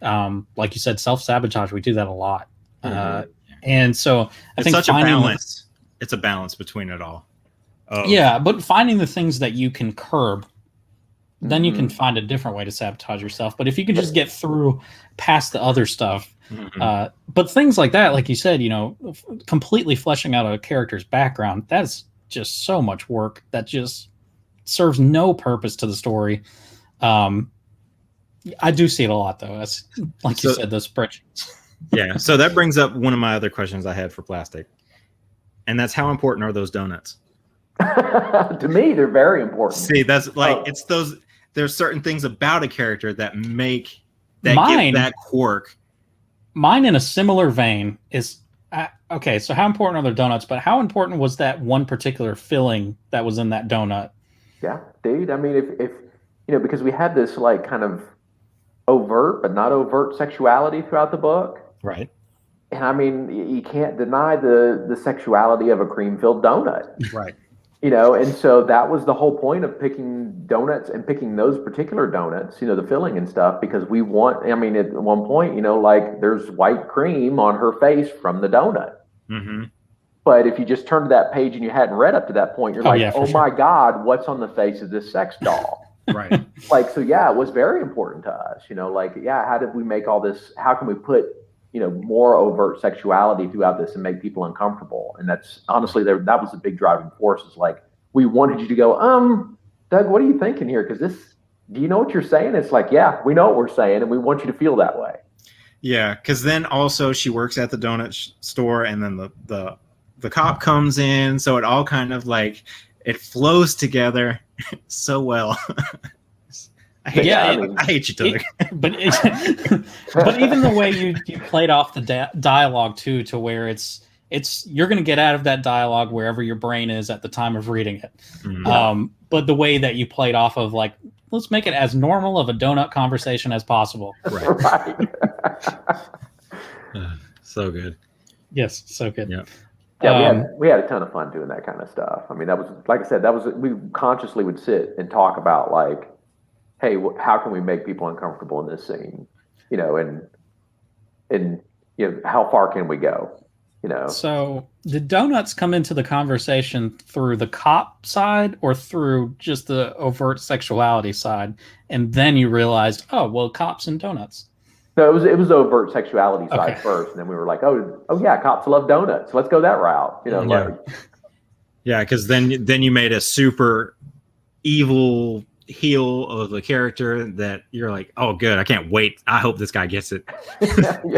like you said, self-sabotage. We do that a lot. And so I think such a balance. It's a balance between it all. Yeah, but finding the things that you can curb, then you can find a different way to sabotage yourself. But if you can just get through past the other stuff, but things like that, like you said, you know, completely fleshing out a character's background, that's just so much work that just serves no purpose to the story. I do see it a lot, though. That's like you said, those spreadsheets. Yeah. So that brings up one of my other questions I had for Plastic, and that's how important are those donuts? To me, they're very important. See, that's like it's those. There's certain things about a character that make give that quirk. Mine, in a similar vein, is okay. So how important are the donuts? But how important was that one particular filling that was in that donut? Yeah, dude. I mean, if you know, because we had this like kind of overt but not overt sexuality throughout the book, right? And I mean, you can't deny the sexuality of a cream-filled donut, right? You know, and so that was the whole point of picking donuts and picking those particular donuts, you know, the filling and stuff, because we want, I mean, at one point, you know, like there's white cream on her face from the donut. But if you just turned to that page and you hadn't read up to that point, you're my God, what's on the face of this sex doll? Right. Like, so yeah, it was very important to us, you know, like, yeah, how did we make all this, how can we put, you know, more overt sexuality throughout this and make people uncomfortable? And that's honestly, that was the big driving force, is like, we wanted you to go, Doug, what are you thinking here? Because do you know what you're saying? It's like, yeah, we know what we're saying, and we want you to feel that way. Yeah, because then also she works at the donut store, and then the cop comes in, so it all kind of like it flows together so well. I hate you, Doug. But even the way you played off the dialogue too, to where it's you're going to get out of that dialogue wherever your brain is at the time of reading it. Mm-hmm. But the way that you played off of, like, let's make it as normal of a donut conversation as possible. Right. So good. Yes, so good. Yeah. Yeah, we had a ton of fun doing that kind of stuff. I mean, that was, like I said, we consciously would sit and talk about, like, hey, how can we make people uncomfortable in this scene? You know, and you know, how far can we go? You know. So did donuts come into the conversation through the cop side or through just the overt sexuality side? And then you realized, oh, well, cops and donuts. So it was the overt sexuality side first, and then we were like, oh yeah, cops love donuts. Let's go that route. You know, yeah, because then you made a super evil heel of a character that you're like, oh, good, I can't wait. I hope this guy gets it.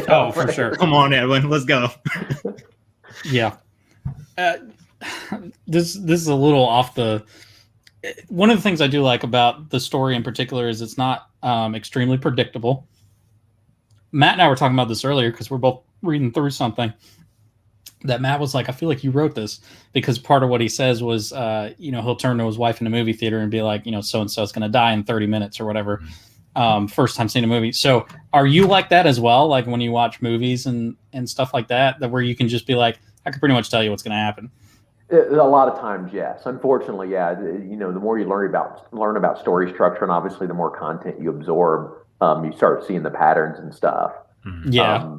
Oh, for sure. Come on, Edwin, let's go. Yeah. This is a little off the. One of the things I do like about the story in particular is it's not extremely predictable. Matt and I were talking about this earlier because we're both reading through something that Matt was like, I feel like you wrote this, because part of what he says was, you know, he'll turn to his wife in a movie theater and be like, you know, so-and-so is going to die in 30 minutes or whatever. First time seeing a movie. So are you like that as well? Like when you watch movies and stuff like that where you can just be like, I can pretty much tell you what's going to happen. A lot of times, yes. Unfortunately, yeah. You know, the more you learn about story structure, and obviously the more content you absorb, you start seeing the patterns and stuff. Yeah.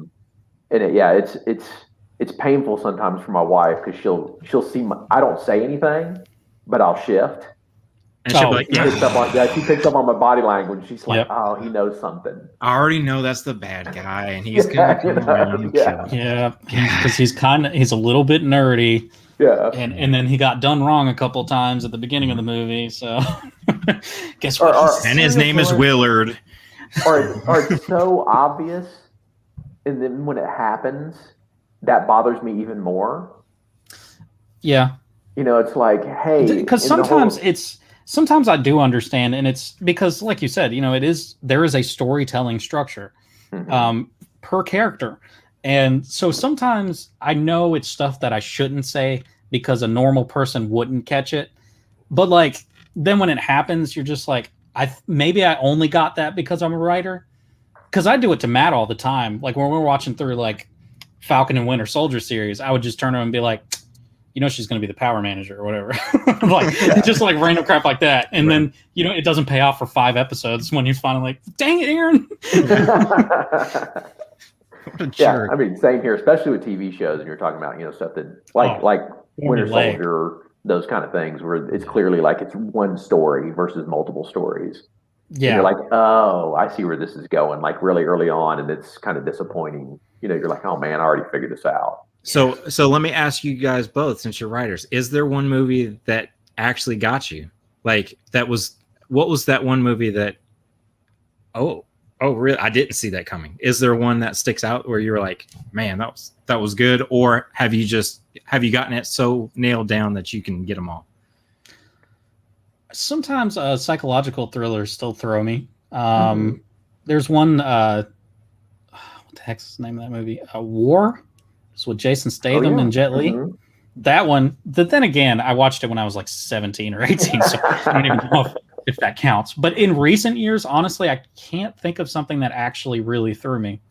It's painful sometimes for my wife because she'll see I don't say anything, but I'll shift. And she'll be like, she picks up on my body language. She's like, oh, he knows something. I already know that's the bad guy, and he's gonna come around and kill him. Yeah, because he's a little bit nerdy. Yeah. And then he got done wrong a couple times at the beginning of the movie. So guess what? And his name is Willard. Or it's so obvious, and then when it happens, that bothers me even more. Yeah. You know, it's like, hey, because sometimes I do understand, and it's because, like you said, you know, there is a storytelling structure per character. And so sometimes I know it's stuff that I shouldn't say because a normal person wouldn't catch it. But like, then when it happens, you're just like, maybe I only got that because I'm a writer. Because I do it to Matt all the time. Like when we're watching through like Falcon and Winter Soldier series, I would just turn to him and be like, you know, she's going to be the power manager or whatever. Like, just like random crap like that. And then, you know, it doesn't pay off for 5 episodes when you're finally like, dang it, Aaron. Yeah, I mean, same here, especially with TV shows, and you're talking about, you know, stuff that like Winter Soldier, those kind of things, where it's clearly like it's one story versus multiple stories. Yeah, and you're like, oh, I see where this is going, like really early on, and it's kind of disappointing. You know, you're like, oh man, I already figured this out. So let me ask you guys both, since you're writers, is there one movie that actually got you? Like what was that one movie that? Oh, really? I didn't see that coming. Is there one that sticks out where you're like, man, that was good? Or have you gotten it so nailed down that you can get them all? Sometimes psychological thrillers still throw me. There's one, what the heck's the name of that movie? War? It's with Jason Statham and Jet Li. That one, but then again, I watched it when I was like 17 or 18, so I don't even know if that counts. But in recent years, honestly, I can't think of something that actually really threw me.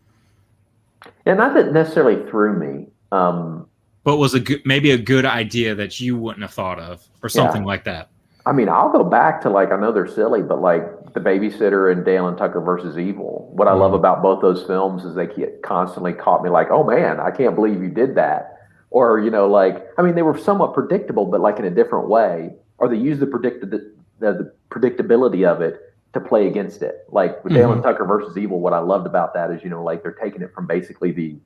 Yeah, not that necessarily threw me. But was maybe a good idea that you wouldn't have thought of, or something like that. I mean, I'll go back to, like, I know they're silly, but like The Babysitter and Dale and Tucker versus Evil. What I love about both those films is they constantly caught me like, oh man, I can't believe you did that. Or, you know, like, I mean, they were somewhat predictable, but like in a different way. Or they use the predictability of it to play against it. Like with Dale and Tucker versus Evil, what I loved about that is, you know, like they're taking it from basically the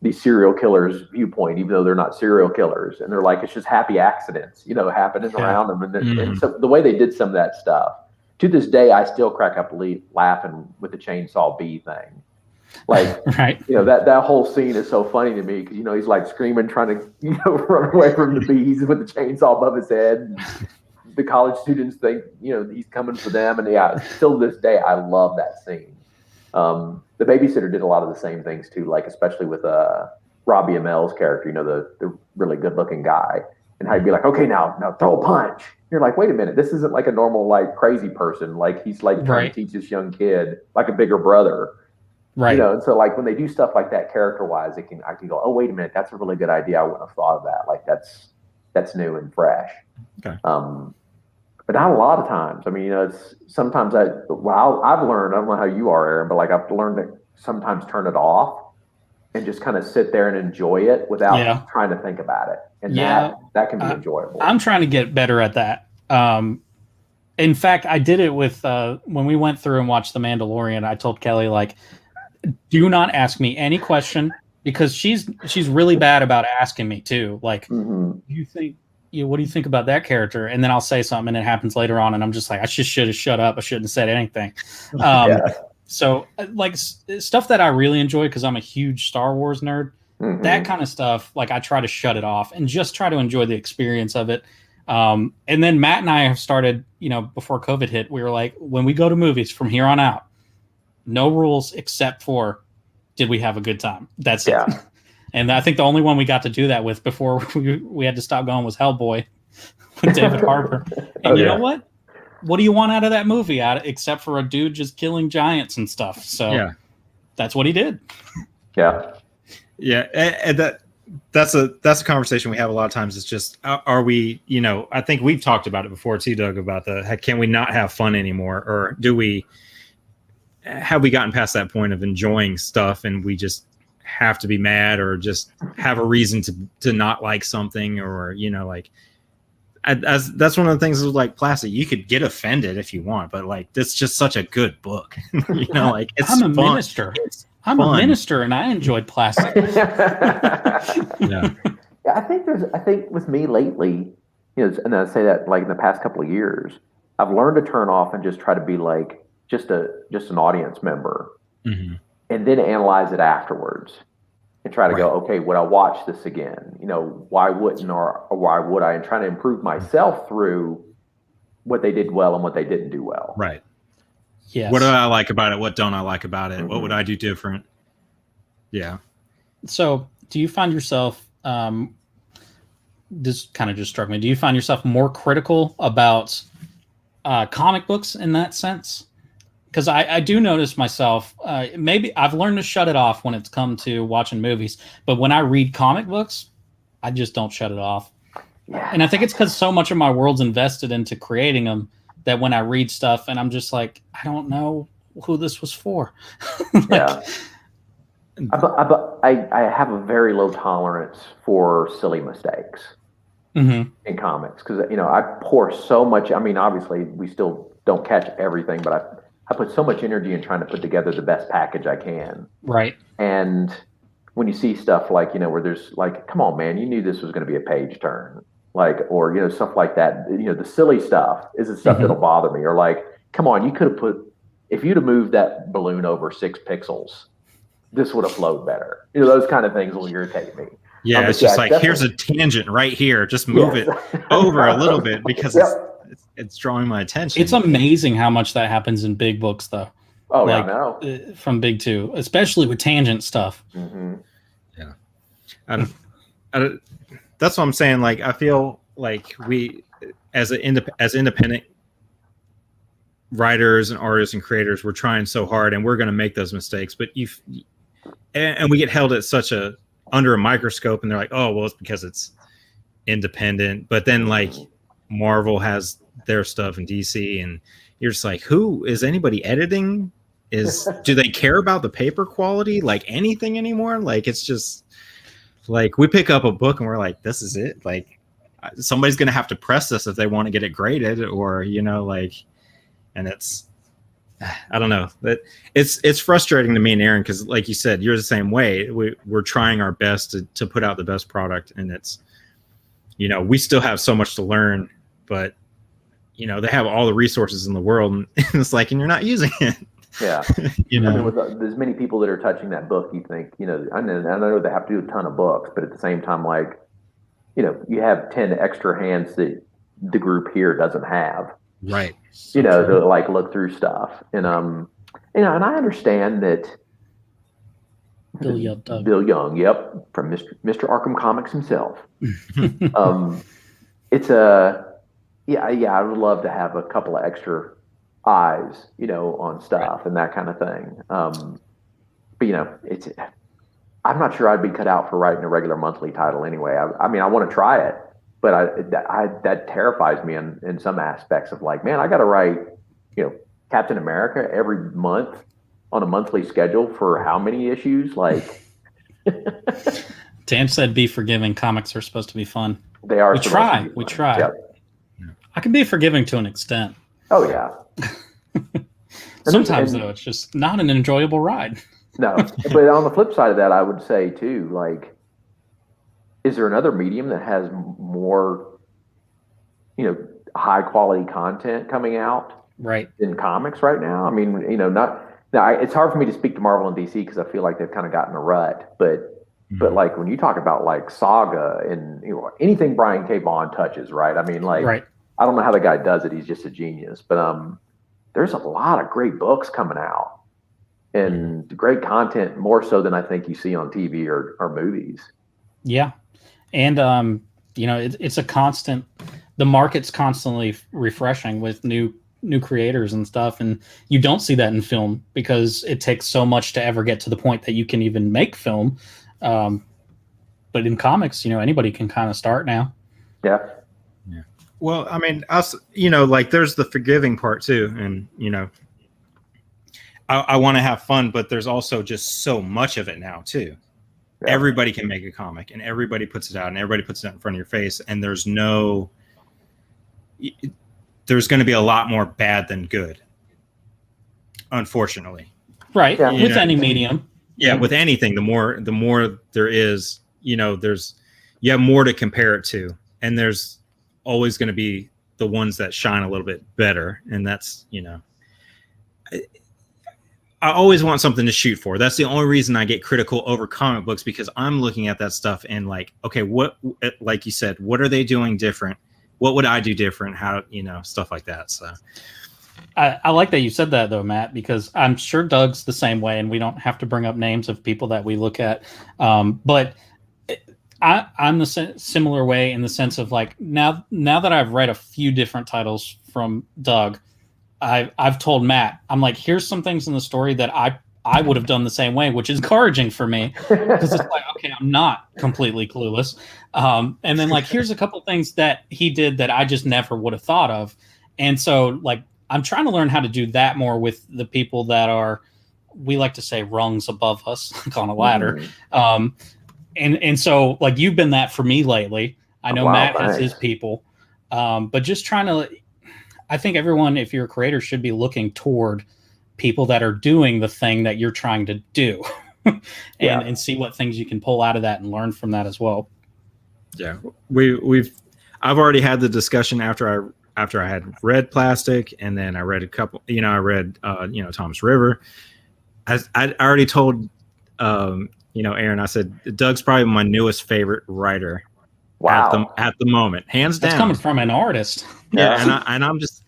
these serial killers' viewpoint, even though they're not serial killers, and they're like, it's just happy accidents, happening around them, and so the way they did some of that stuff, to this day, I still crack up laughing with the Chainsaw B thing. Like, right. That whole scene is so funny to me because, he's like screaming, trying to, run away from the bees with the chainsaw above his head. And the college students think, he's coming for them. And yeah, still to this day, I love that scene. The babysitter did a lot of the same things too, like especially with Robbie Amell's character, the really good looking guy, and how he'd be like, okay, now throw a punch. You're like, wait a minute, this isn't like a normal like crazy person. Like he's like trying to teach this young kid like a bigger brother. Right. And so like when they do stuff like that character wise, I can go, oh, wait a minute, that's a really good idea. I wouldn't have thought of that. Like that's new and fresh. Okay. But not a lot of times. I mean, it's sometimes I've learned, I don't know how you are, Aaron, but like I've learned to sometimes turn it off and just kind of sit there and enjoy it without trying to think about it. And that can be enjoyable. I'm trying to get better at that. In fact, I did it with when we went through and watched The Mandalorian. I told Kelly, like, do not ask me any question, because she's really bad about asking me too. Like, what do you think about that character? And then I'll say something and it happens later on. And I'm just like, I just should have shut up. I shouldn't have said anything. So like stuff that I really enjoy, because I'm a huge Star Wars nerd, that kind of stuff, like I try to shut it off and just try to enjoy the experience of it. And then Matt and I have started, before COVID hit, we were like, when we go to movies from here on out, no rules except for, did we have a good time? That's it. And I think the only one we got to do that with before we had to stop going was Hellboy with David Harbour. And you know what? What do you want out of that movie, except for a dude just killing giants and stuff? So that's what he did. Yeah. Yeah. And that's a conversation we have a lot of times. It's just, are we, I think we've talked about it before too, Doug, about can we not have fun anymore? Or have we gotten past that point of enjoying stuff and we just have to be mad or just have a reason to not like something, or that's one of the things with like Plastic. You could get offended if you want, but like that's just such a good book. Like it's I'm a fun. minister. I'm a minister and I enjoyed Plastic. Yeah, I think with me lately, and I say that like in the past couple of years, I've learned to turn off and just try to be like just an audience member, and then analyze it afterwards and try to go, okay, would I watch this again? Why wouldn't, or why would I? And trying to improve myself through what they did well and what they didn't do well. Right. Yes. What do I like about it? What don't I like about it? What would I do different? Yeah. So do you find yourself, this kind of just struck me, do you find yourself more critical about comic books in that sense? Because I do notice myself, maybe I've learned to shut it off when it's come to watching movies, but when I read comic books, I just don't shut it off. Yeah. And I think it's because so much of my world's invested into creating them that when I read stuff and I'm just like, I don't know who this was for. Yeah. I have a very low tolerance for silly mistakes in comics, because I pour so much. I mean, obviously we still don't catch everything, but I put so much energy in trying to put together the best package I can. Right. And when you see stuff like, where there's like, come on, man, you knew this was going to be a page turn, like, or, stuff like that, the silly stuff is the stuff that'll bother me. Or like, come on, you could have if you'd have moved that balloon over 6 pixels, this would have flowed better. Those kind of things will irritate me. Yeah. It's just like, here's a tangent right here. Just move it over a little bit because it's drawing my attention. It's amazing how much that happens in big books, though. Oh, like, I know. From Big Two, especially with tangent stuff. Yeah, that's what I'm saying. Like, I feel like we, as independent writers and artists and creators, we're trying so hard, and we're going to make those mistakes. But and we get held at under a microscope, and they're like, oh, well, it's because it's independent. But then like Marvel has their stuff in DC, and you're just like, who is anybody editing? Do they care about the paper quality, like anything anymore? Like, it's just like we pick up a book and we're like, this is it. Like, somebody's going to have to press this if they want to get it graded, or, like, and it's I don't know, that it's frustrating to me and Aaron, because like you said, you're the same way. We're trying our best to put out the best product, and it's, we still have so much to learn, but they have all the resources in the world, and it's like, and you're not using it. Yeah. I mean, with there's many people that are touching that book, you think, I know they have to do a ton of books, but at the same time, like, you have 10 extra hands that the group here doesn't have. Right. To like look through stuff. And and I understand that Bill Young, Bill Young, yep, from Mr. Arkham Comics himself. It's I would love to have a couple of extra eyes, on stuff and that kind of thing. But it's, I'm not sure I'd be cut out for writing a regular monthly title anyway. I mean, I want to try it, but that terrifies me in some aspects of like, man, I got to write, Captain America every month on a monthly schedule for how many issues? Like, Dan said, "Be forgiving. Comics are supposed to be fun." They are. We try. Yep. I can be forgiving to an extent. Oh yeah. Sometimes though, it's just not an enjoyable ride. No, but on the flip side of that, I would say too, like, is there another medium that has more, high quality content coming out right in comics right now? I mean, it's hard for me to speak to Marvel and DC because I feel like they've kind of gotten a rut, but like when you talk about like Saga and anything Brian K. Vaughan touches, right? I mean, like, right. I don't know how the guy does it. He's just a genius, but there's a lot of great books coming out. And great content, more so than I think you see on TV or movies. Yeah. And, it's a constant, the market's constantly refreshing with new creators and stuff. And you don't see that in film because it takes so much to ever get to the point that you can even make film. But in comics, anybody can kind of start now. Yeah. Yeah. Well, I mean, us, like there's the forgiving part too. And, I want to have fun, but there's also just so much of it now too. Yeah. Everybody can make a comic, and everybody puts it out, and everybody puts it out in front of your face. And there's going to be a lot more bad than good, unfortunately. Right. Yeah. With any medium. Yeah. With anything, the more there is, you have more to compare it to, and there's always going to be the ones that shine a little bit better. And that's, I always want something to shoot for. That's the only reason I get critical over comic books, because I'm looking at that stuff and like, okay, what, like you said, what are they doing different? What would I do different? How, stuff like that. So I like that you said that though, Matt, because I'm sure Doug's the same way, and we don't have to bring up names of people that we look at. But I'm the similar way in the sense of like, now that I've read a few different titles from Doug, I've told Matt, I'm like, here's some things in the story that I would have done the same way, which is encouraging for me, because it's like, okay, I'm not completely clueless. And then like, here's a couple things that he did that I just never would have thought of. And so like, I'm trying to learn how to do that more with the people that are, we like to say, rungs above us, like on a ladder. And so like, you've been that for me lately. I know Matt has his people, but just trying to, I think everyone, if you're a creator, should be looking toward people that are doing the thing that you're trying to do, and see what things you can pull out of that and learn from that as well. Yeah, I've already had the discussion after I had read Plastic, and then I read a couple. I read Thomas River. I already told Aaron. I said Doug's probably my newest favorite writer. Wow. At the moment, hands down. That's coming from an artist. Yeah, and I'm just,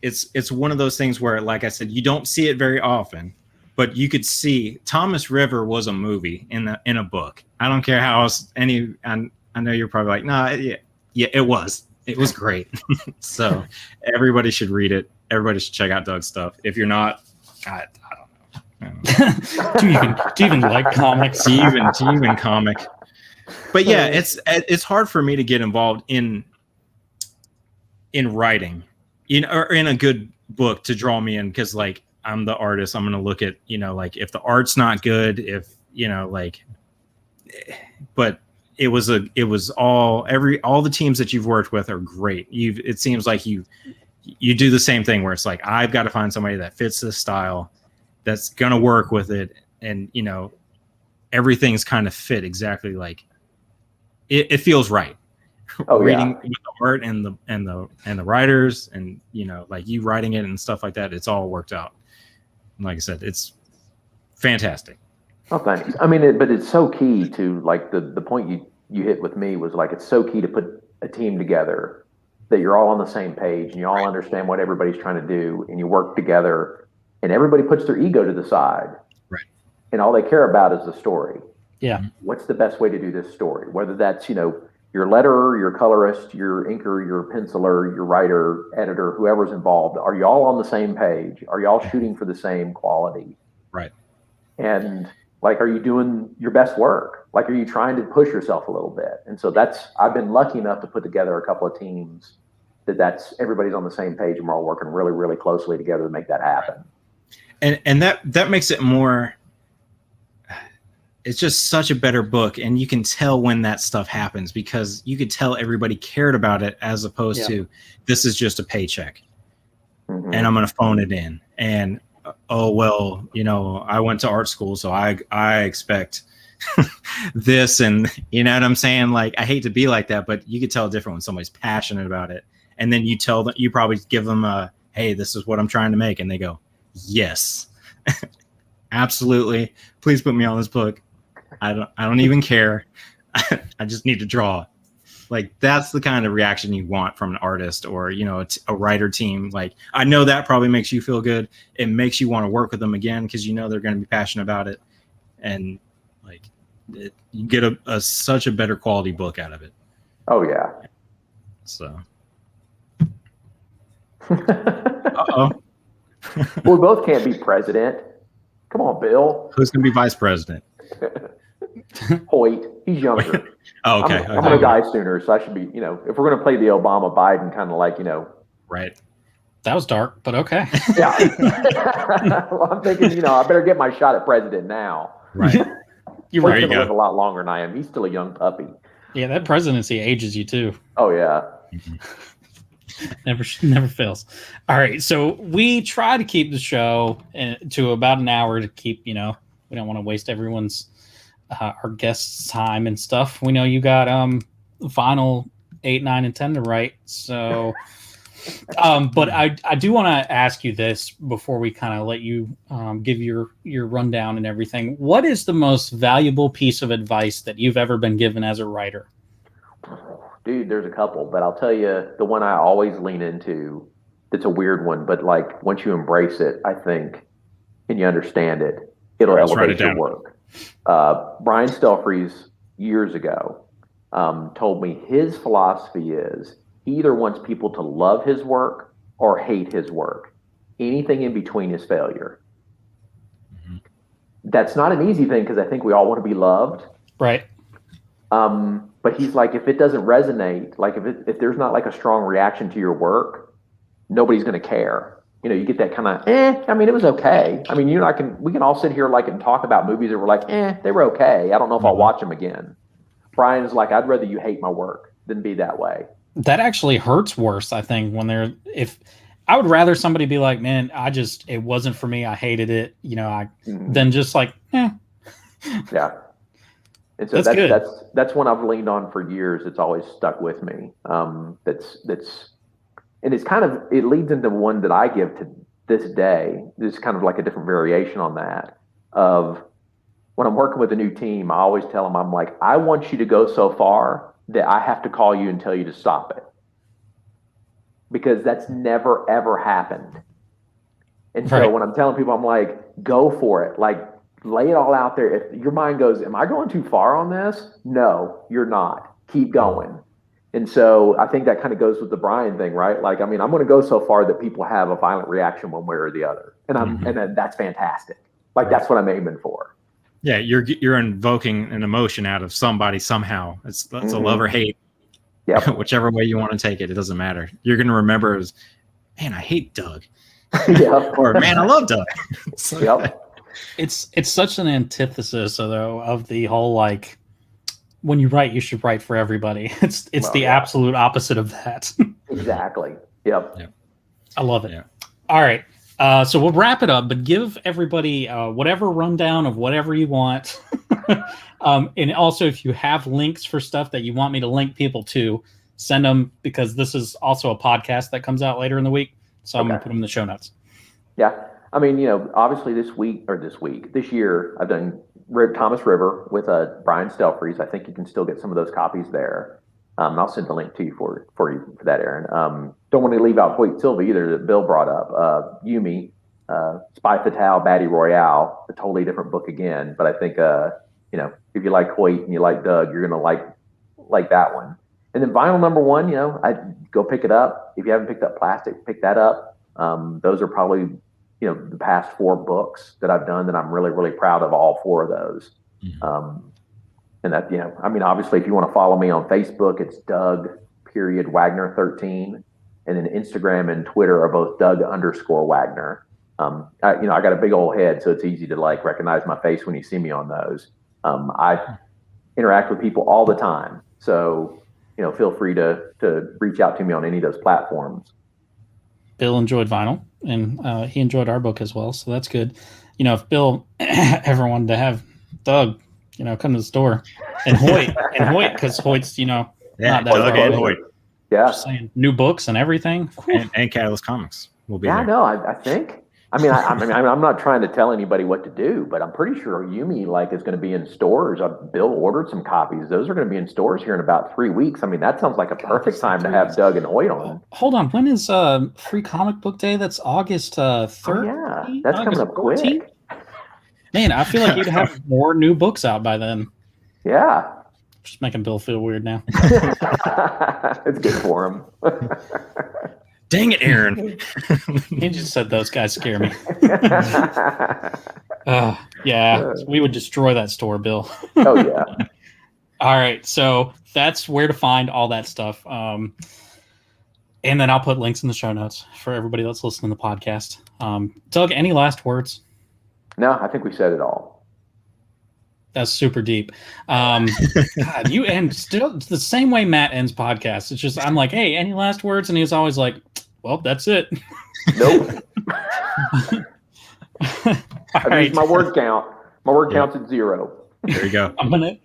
it's one of those things where, like I said, you don't see it very often, but you could see Thomas River was a movie in a book. I don't care how else I know you're probably like, nah, yeah, it was great. So everybody should read it. Everybody should check out Doug's stuff. If you're not, I don't know. do you even like comics? Do you even comic? But yeah, it's hard for me to get involved in writing, or in a good book to draw me in, because like I'm the artist. I'm gonna look at like if the art's not good, if but it was all the teams that you've worked with are great. It seems like you you do the same thing where it's like, I've got to find somebody that fits this style, that's going to work with it. And, you know, everything's kind of fit exactly like it feels right. Oh, Reading yeah. with the art and the writers, and, you know, like you writing it and stuff like that, it's all worked out. And like I said, it's fantastic. Oh, thanks. I mean, but it's so key to, like, the point you hit with me was like, it's so key to put a team together that you're all on the same page and you all understand what everybody's trying to do, and you work together, and everybody puts their ego to the side. Right. And all they care about is the story. Yeah. What's the best way to do this story? Whether that's, you know, your letterer, your colorist, your inker, your penciler, your writer, editor, whoever's involved, are you all on the same page? Are you all shooting for the same quality? Right. And, like, are you doing your best work? Like, are you trying to push yourself a little bit? And so I've been lucky enough to put together a couple of teams that's everybody's on the same page, and we're all working really, really closely together to make that happen. And that makes it more, it's just such a better book, and you can tell when that stuff happens, because you could tell everybody cared about it, as opposed to, this is just a paycheck and I'm going to phone it in, and oh, well, you know, I went to art school, so I expect this, and you know what I'm saying? Like, I hate to be like that, but you could tell different when somebody's passionate about it. And then you tell them, you probably give them hey, this is what I'm trying to make. And they go, yes, absolutely. Please put me on this book. I don't even care. I just need to draw. Like, that's the kind of reaction you want from an artist, or, you know, a writer team. Like, I know that probably makes you feel good. It makes you want to work with them again, because you know they're going to be passionate about it. And, like, you get such a better quality book out of it. Oh, yeah. So. Uh-oh. Well, we both can't be president. Come on, Bill. Who's going to be vice president? Hoyt. He's younger. Oh, okay. I'm going to die sooner, so I should be, you know, if we're going to play the Obama-Biden kind of, like, you know. Right. That was dark, but okay. Yeah. Well, I'm thinking, you know, I better get my shot at president now. Right. You're right. He's right. going to live a lot longer than I am. He's still a young puppy. Yeah, that presidency ages you too. Oh, yeah. Never fails. All right, so we try to keep the show to about an hour to keep, you know, we don't want to waste everyone's our guests' time and stuff. We know you got final 8, 9, and 10 to write, so but I do want to ask you this before we kind of let you give your rundown and everything. What is the most valuable piece of advice that you've ever been given as a writer? Dude, there's a couple, but I'll tell you the one I always lean into. It's a weird one, but, like, once you embrace it, I think, and you understand it, it'll elevate your work. Brian Stelfreeze years ago told me his philosophy is he either wants people to love his work or hate his work. Anything in between is failure. Mm-hmm. That's not an easy thing, because I think we all want to be loved. Right. But he's like, if it doesn't resonate, like if there's not, like, a strong reaction to your work, nobody's going to care. You know, you get that kind of, I mean, it was okay. I mean, we can all sit here, like, and talk about movies that were like, they were okay. I don't know if I'll watch them again. Brian's like, I'd rather you hate my work than be that way. That actually hurts worse, I think, when if I would rather somebody be like, man, it wasn't for me. I hated it. You know, than just like, Yeah. And so that's one I've leaned on for years. It's always stuck with me. And it's kind of, it leads into one that I give to this day. This is kind of like a different variation on that, of when I'm working with a new team, I always tell them, I'm like, I want you to go so far that I have to call you and tell you to stop it. Because that's never, ever happened. And so when I'm telling people, I'm like, go for it. Like, lay it all out there. If your mind goes, am I going too far on this? No, you're not. Keep going. And so I think that kind of goes with the Brian thing, right? Like, I mean, I'm going to go so far that people have a violent reaction one way or the other. And and that's fantastic. Like, that's what I'm aiming for. Yeah. You're invoking an emotion out of somebody somehow. It's a love or hate. Yeah. Whichever way you want to take it, it doesn't matter. You're going to remember as, man, I hate Doug. Yeah. Or, man, I love Doug. Yep. It's such an antithesis, though, of the whole, like, when you write, you should write for everybody. It's the absolute opposite of that. Exactly. Yep. I love it. Yeah. All right. So we'll wrap it up, but give everybody whatever rundown of whatever you want. And also, if you have links for stuff that you want me to link people to, send them, because this is also a podcast that comes out later in the week. So I'm going to put them in the show notes. Yeah. I mean, obviously this year, I've done Thomas River with Brian Stelfreeze. I think you can still get some of those copies there. I'll send the link to you for that, Aaron. Don't want to leave out Hoyt Silva either, that Bill brought up. Yumi, Spy Fatale, Battle Royale, a totally different book again. But I think, if you like Hoyt and you like Doug, you're going to like that one. And then vinyl number one, I'd go pick it up. If you haven't picked up Plastic, pick that up. Those are probably, the past 4 books that I've done that I'm really, really proud of, all 4 of those. Mm-hmm. And that, obviously, if you want to follow me on Facebook, it's Doug.Wagner 13. And then Instagram and Twitter are both Doug_Wagner. I got a big old head, so it's easy to recognize my face when you see me on those. I interact with people all the time. So, feel free to reach out to me on any of those platforms. Bill enjoyed vinyl, and he enjoyed our book as well. So that's good. If Bill ever wanted to have Doug, come to the store, and Hoyt, because Hoyt's, not that Doug and Hoyt. Yeah. Just saying, new books and everything. And Catalyst Comics will be there. there. No, I think. I'm not trying to tell anybody what to do, but I'm pretty sure Yumi is going to be in stores. Bill ordered some copies. Those are going to be in stores here in about 3 weeks. That sounds like a perfect time to have Doug and Hoyt on. Hold on. When is Free Comic Book Day? That's August 3rd. Oh, yeah, that's August coming up quick. Man, I feel like you'd have more new books out by then. Yeah. Just making Bill feel weird now. It's good for him. Dang it, Aaron. He just said those guys scare me. Yeah, we would destroy that store, Bill. Oh, yeah. All right, so that's where to find all that stuff. And then I'll put links in the show notes for everybody that's listening to the podcast. Doug, any last words? No, I think we said it all. That's super deep. God, you end still the same way Matt ends podcasts. It's just, I'm like, hey, any last words? And he was always like, well, that's it. Nope. My word count. My word count's at 0. There you go. I'm gonna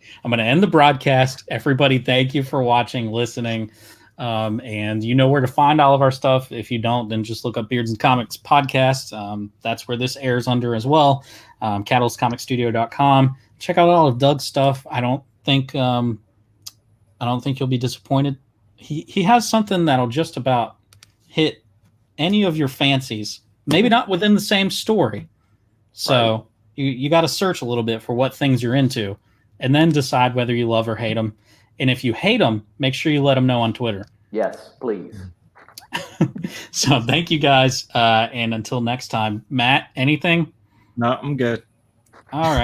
end the broadcast. Everybody, thank you for watching, listening. And you know where to find all of our stuff. If you don't, then just look up Beards and Comics Podcast. That's where this airs under as well. CatalystComicStudio.com. Check out all of Doug's stuff. I don't think you'll be disappointed. He has something that'll just about hit any of your fancies. Maybe not within the same story. So right. you got to search a little bit for what things you're into, and then decide whether you love or hate them. And if you hate them, make sure you let them know on Twitter. Yes, please. So thank you guys. And until next time, Matt, anything? No, I'm good. All right.